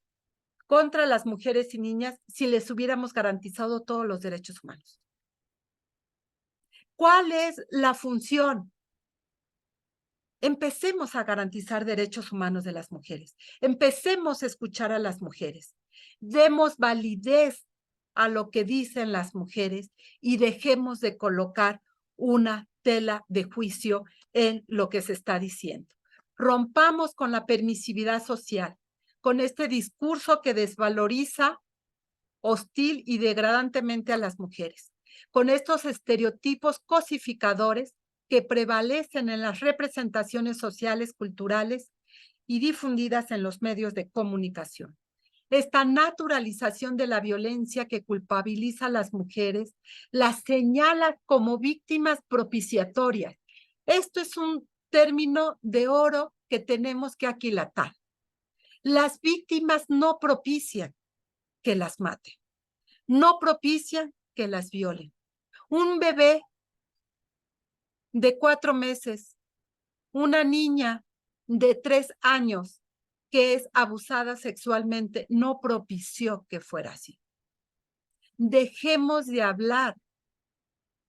S2: contra las mujeres y niñas si les hubiéramos garantizado todos los derechos humanos. ¿Cuál es la función? Empecemos a garantizar derechos humanos de las mujeres. Empecemos a escuchar a las mujeres. Demos validez a lo que dicen las mujeres y dejemos de colocar una tela de juicio en lo que se está diciendo. Rompamos con la permisividad social, con este discurso que desvaloriza hostil y degradantemente a las mujeres, con estos estereotipos cosificadores que prevalecen en las representaciones sociales, culturales y difundidas en los medios de comunicación. Esta naturalización de la violencia que culpabiliza a las mujeres las señala como víctimas propiciatorias. Esto es un término de oro que tenemos que aquilatar. Las víctimas no propician que las maten, no propician que las violen. Un bebé de 4 meses, una niña de 3 años que es abusada sexualmente, no propició que fuera así. Dejemos de hablar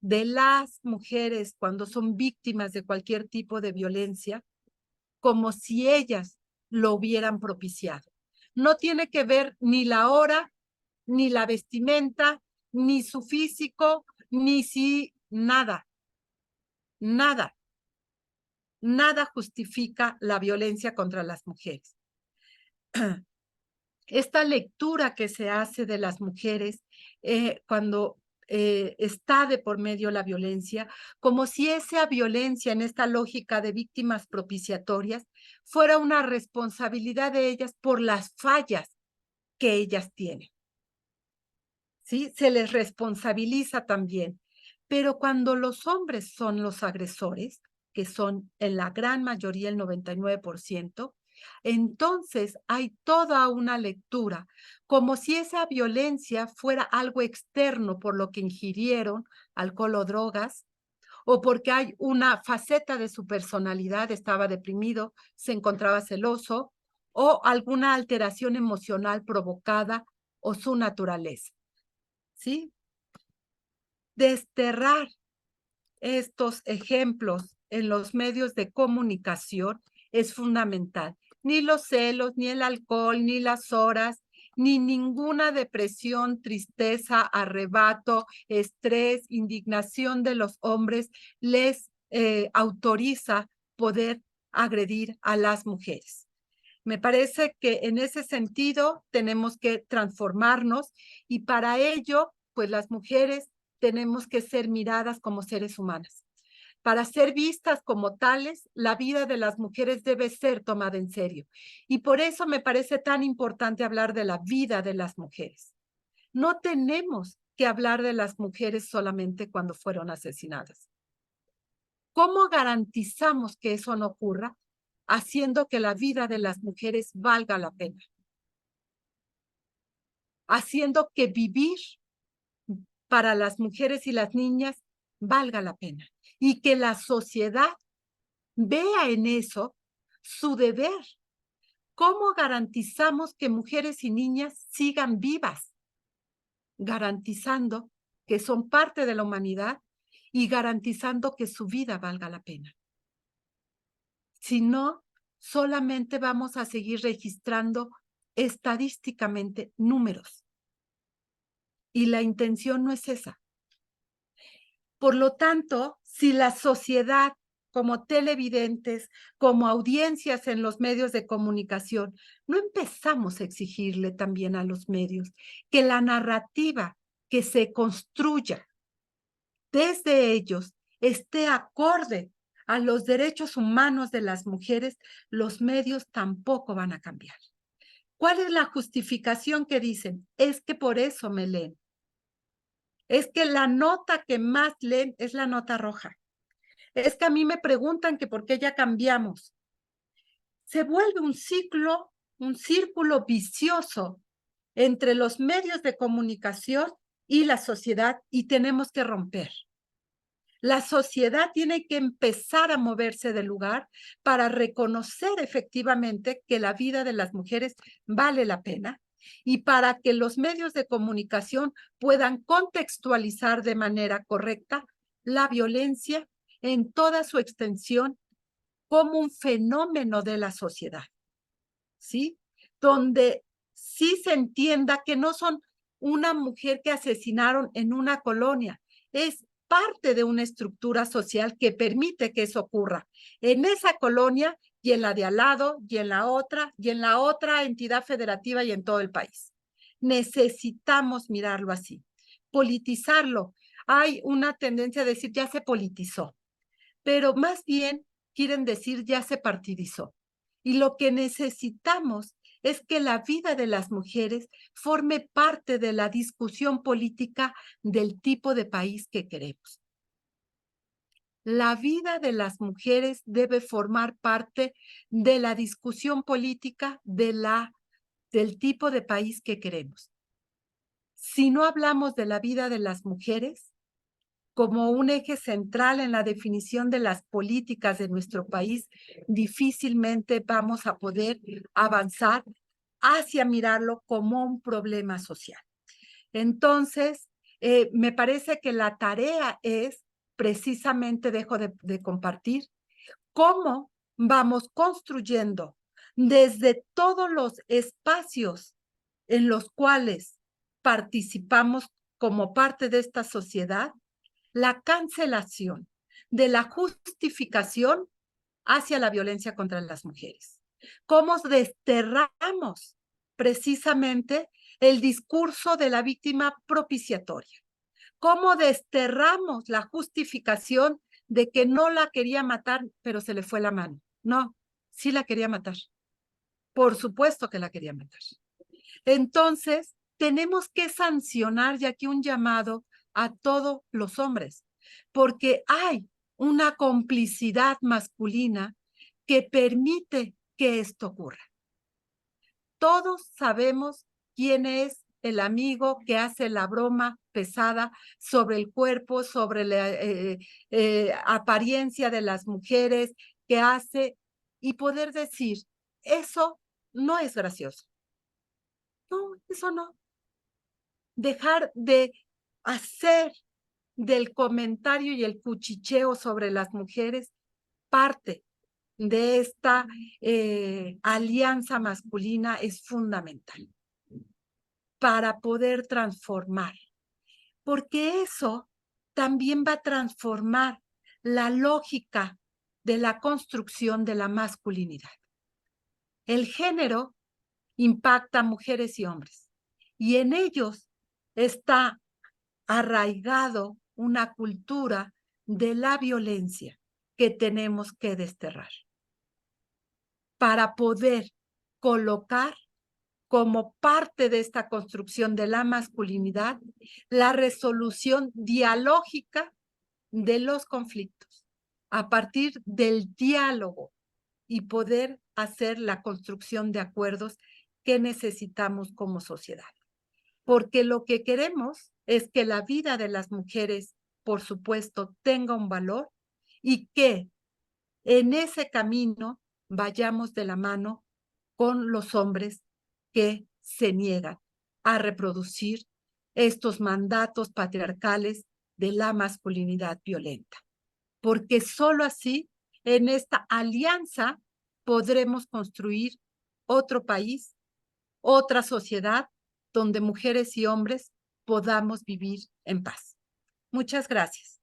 S2: de las mujeres cuando son víctimas de cualquier tipo de violencia como si ellas lo hubieran propiciado. No tiene que ver ni la hora, ni la vestimenta, ni su físico, ni si nada. Nada justifica la violencia contra las mujeres. Esta lectura que se hace de las mujeres cuando está de por medio la violencia, como si esa violencia en esta lógica de víctimas propiciatorias fuera una responsabilidad de ellas por las fallas que ellas tienen. ¿Sí? Se les responsabiliza también. Pero cuando los hombres son los agresores, que son en la gran mayoría el 99%, entonces hay toda una lectura como si esa violencia fuera algo externo por lo que ingirieron alcohol o drogas, o porque hay una faceta de su personalidad, estaba deprimido, se encontraba celoso, o alguna alteración emocional provocada o su naturaleza. ¿Sí? Desterrar estos ejemplos en los medios de comunicación es fundamental. Ni los celos, ni el alcohol, ni las horas, ni ninguna depresión, tristeza, arrebato, estrés, indignación de los hombres les autoriza poder agredir a las mujeres. Me parece que en ese sentido tenemos que transformarnos y para ello, pues las mujeres tenemos que ser miradas como seres humanos. Para ser vistas como tales, la vida de las mujeres debe ser tomada en serio. Y por eso me parece tan importante hablar de la vida de las mujeres. No tenemos que hablar de las mujeres solamente cuando fueron asesinadas. ¿Cómo garantizamos que eso no ocurra? Haciendo que la vida de las mujeres valga la pena. Haciendo que vivir para las mujeres y las niñas valga la pena. Y que la sociedad vea en eso su deber. ¿Cómo garantizamos que mujeres y niñas sigan vivas? Garantizando que son parte de la humanidad y garantizando que su vida valga la pena. Si no, solamente vamos a seguir registrando estadísticamente números. Y la intención no es esa. Por lo tanto, si la sociedad como televidentes, como audiencias en los medios de comunicación, no empezamos a exigirle también a los medios que la narrativa que se construya desde ellos esté acorde a los derechos humanos de las mujeres? Los medios tampoco van a cambiar. ¿Cuál es la justificación que dicen? Es que por eso me leen. Es que la nota que más leen es la nota roja. Es que a mí me preguntan que por qué ya cambiamos. Se vuelve un círculo vicioso entre los medios de comunicación y la sociedad, y tenemos que romper. La sociedad tiene que empezar a moverse del lugar para reconocer efectivamente que la vida de las mujeres vale la pena, y para que los medios de comunicación puedan contextualizar de manera correcta la violencia en toda su extensión como un fenómeno de la sociedad, ¿sí? Donde sí se entienda que no son una mujer que asesinaron en una colonia, es parte de una estructura social que permite que eso ocurra en esa colonia y en la de al lado y en la otra y en la otra entidad federativa y en todo el país. Necesitamos mirarlo así. Politizarlo. Hay una tendencia a decir ya se politizó, pero más bien quieren decir ya se partidizó. Y lo que necesitamos es que la vida de las mujeres forme parte de la discusión política del tipo de país que queremos. La vida de las mujeres debe formar parte de la discusión política del tipo de país que queremos. Si no hablamos de la vida de las mujeres como un eje central en la definición de las políticas de nuestro país, difícilmente vamos a poder avanzar hacia mirarlo como un problema social. Entonces, me parece que la tarea es, precisamente dejo de compartir, cómo vamos construyendo desde todos los espacios en los cuales participamos como parte de esta sociedad, la cancelación de la justificación hacia la violencia contra las mujeres. Cómo desterramos precisamente el discurso de la víctima propiciatoria. Cómo desterramos la justificación de que no la quería matar, pero se le fue la mano. No, sí la quería matar. Por supuesto que la quería matar. Entonces, tenemos que sancionar, y aquí un llamado a todos los hombres, porque hay una complicidad masculina que permite que esto ocurra. Todos sabemos quién es el amigo que hace la broma pesada sobre el cuerpo, sobre la apariencia de las mujeres, que hace, y poder decir, eso no es gracioso. No, eso no. Dejar de hacer del comentario y el cuchicheo sobre las mujeres parte de esta alianza masculina es fundamental para poder transformar, porque eso también va a transformar la lógica de la construcción de la masculinidad. El género impacta a mujeres y hombres, y en ellos está arraigado una cultura de la violencia que tenemos que desterrar para poder colocar como parte de esta construcción de la masculinidad la resolución dialógica de los conflictos a partir del diálogo y poder hacer la construcción de acuerdos que necesitamos como sociedad. Porque lo que queremos es que la vida de las mujeres, por supuesto, tenga un valor, y que en ese camino vayamos de la mano con los hombres que se niegan a reproducir estos mandatos patriarcales de la masculinidad violenta. Porque solo así, en esta alianza, podremos construir otro país, otra sociedad, donde mujeres y hombres podamos vivir en paz. Muchas gracias.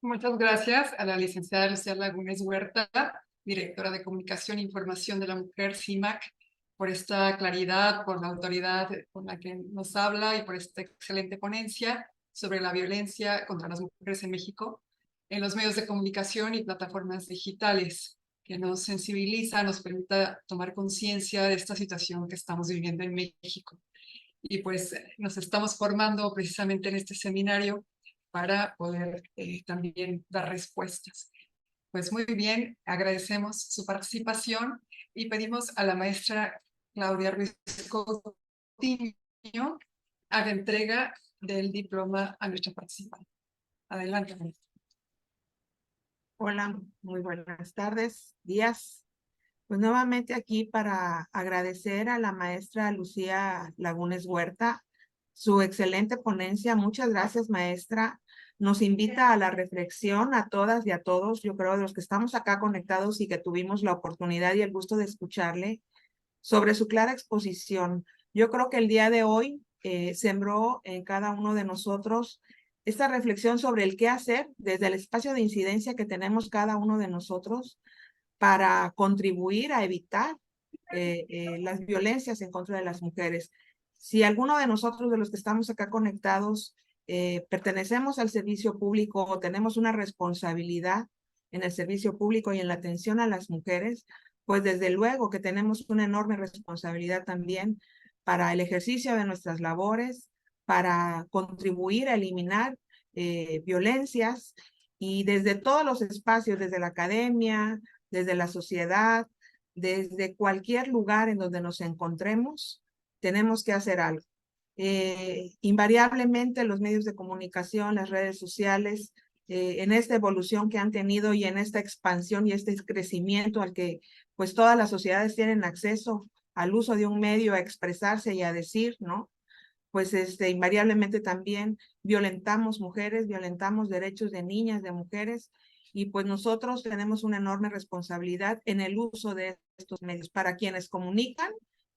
S1: Muchas gracias a la licenciada Lucía Lagunes Huerta, directora de Comunicación e Información de la Mujer, CIMAC, por esta claridad, por la autoridad con la que nos habla y por esta excelente ponencia sobre la violencia contra las mujeres en México en los medios de comunicación y plataformas digitales, que nos sensibiliza, nos permita tomar conciencia de esta situación que estamos viviendo en México. Y pues nos estamos formando precisamente en este seminario para poder también dar respuestas. Pues muy bien, agradecemos su participación y pedimos a la maestra Claudia Ruiz Coutinho haga entrega del diploma a nuestra participante. Adelante, maestra.
S3: Hola, muy buenas tardes, días. Pues nuevamente aquí para agradecer a la maestra Lucía Lagunes Huerta su excelente ponencia. Muchas gracias, maestra. Nos invita a la reflexión a todas y a todos, yo creo, de los que estamos acá conectados y que tuvimos la oportunidad y el gusto de escucharle sobre su clara exposición. Yo creo que el día de hoy sembró en cada uno de nosotros esta reflexión sobre el qué hacer desde el espacio de incidencia que tenemos cada uno de nosotros para contribuir a evitar las violencias en contra de las mujeres. Si alguno de nosotros, de los que estamos acá conectados, pertenecemos al servicio público o tenemos una responsabilidad en el servicio público y en la atención a las mujeres, pues desde luego que tenemos una enorme responsabilidad también para el ejercicio de nuestras labores, para contribuir a eliminar violencias y desde todos los espacios, desde la academia, desde la sociedad, desde cualquier lugar en donde nos encontremos, tenemos que hacer algo. Invariablemente los medios de comunicación, las redes sociales, en esta evolución que han tenido y en esta expansión y este crecimiento al que pues todas las sociedades tienen acceso al uso de un medio a expresarse y a decir, ¿no? Pues invariablemente también violentamos mujeres, violentamos derechos de niñas, de mujeres, y pues nosotros tenemos una enorme responsabilidad en el uso de estos medios para quienes comunican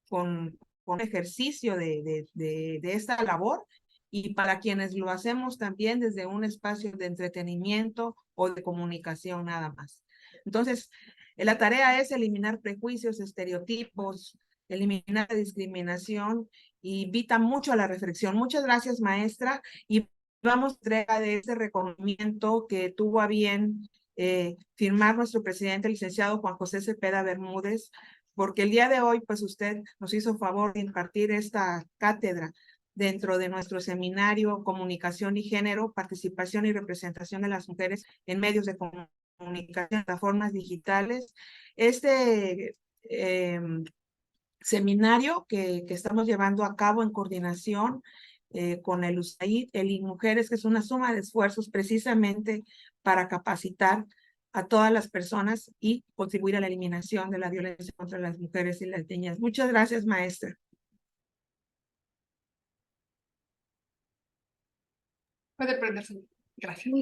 S3: con ejercicio de esta labor y para quienes lo hacemos también desde un espacio de entretenimiento o de comunicación nada más. Entonces, la tarea es eliminar prejuicios, estereotipos, eliminar la discriminación y invita mucho a la reflexión. Muchas gracias, maestra, y vamos a entrega de ese reconocimiento que tuvo a bien firmar nuestro presidente, el licenciado Juan José Cepeda Bermúdez, porque el día de hoy, pues usted nos hizo favor de impartir esta cátedra dentro de nuestro seminario Comunicación y Género, Participación y Representación de las Mujeres en Medios de Comunicación, Plataformas Digitales. Seminario que estamos llevando a cabo en coordinación con el USAID, el INMujeres, que es una suma de esfuerzos precisamente para capacitar a todas las personas y contribuir a la eliminación de la violencia contra las mujeres y las niñas. Muchas gracias, maestra.
S1: Puede prenderse. Gracias.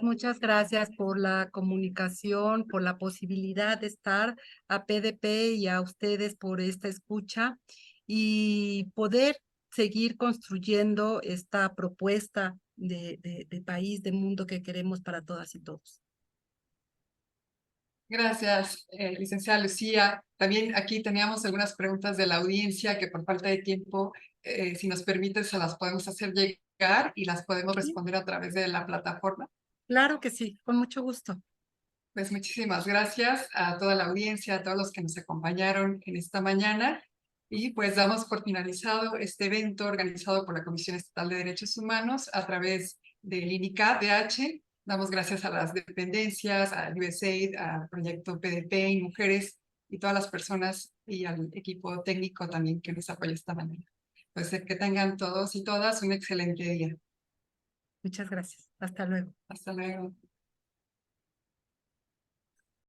S2: Muchas gracias por la comunicación, por la posibilidad de estar a PDP y a ustedes por esta escucha y poder seguir construyendo esta propuesta de país, de mundo que queremos para todas y todos.
S1: Gracias, licenciada Lucía. También aquí teníamos algunas preguntas de la audiencia que por falta de tiempo, si nos permite, se las podemos hacer llegar y las podemos responder a través de la plataforma.
S2: Claro que sí, con mucho gusto.
S1: Pues muchísimas gracias a toda la audiencia, a todos los que nos acompañaron en esta mañana. Y pues damos por finalizado este evento organizado por la Comisión Estatal de Derechos Humanos a través del INICADH. Damos gracias a las dependencias, al USAID, al proyecto PDP y Mujeres y todas las personas y al equipo técnico también que nos apoya esta mañana. Pues que tengan todos y todas un excelente día.
S2: Muchas gracias. Hasta luego.
S1: Hasta luego.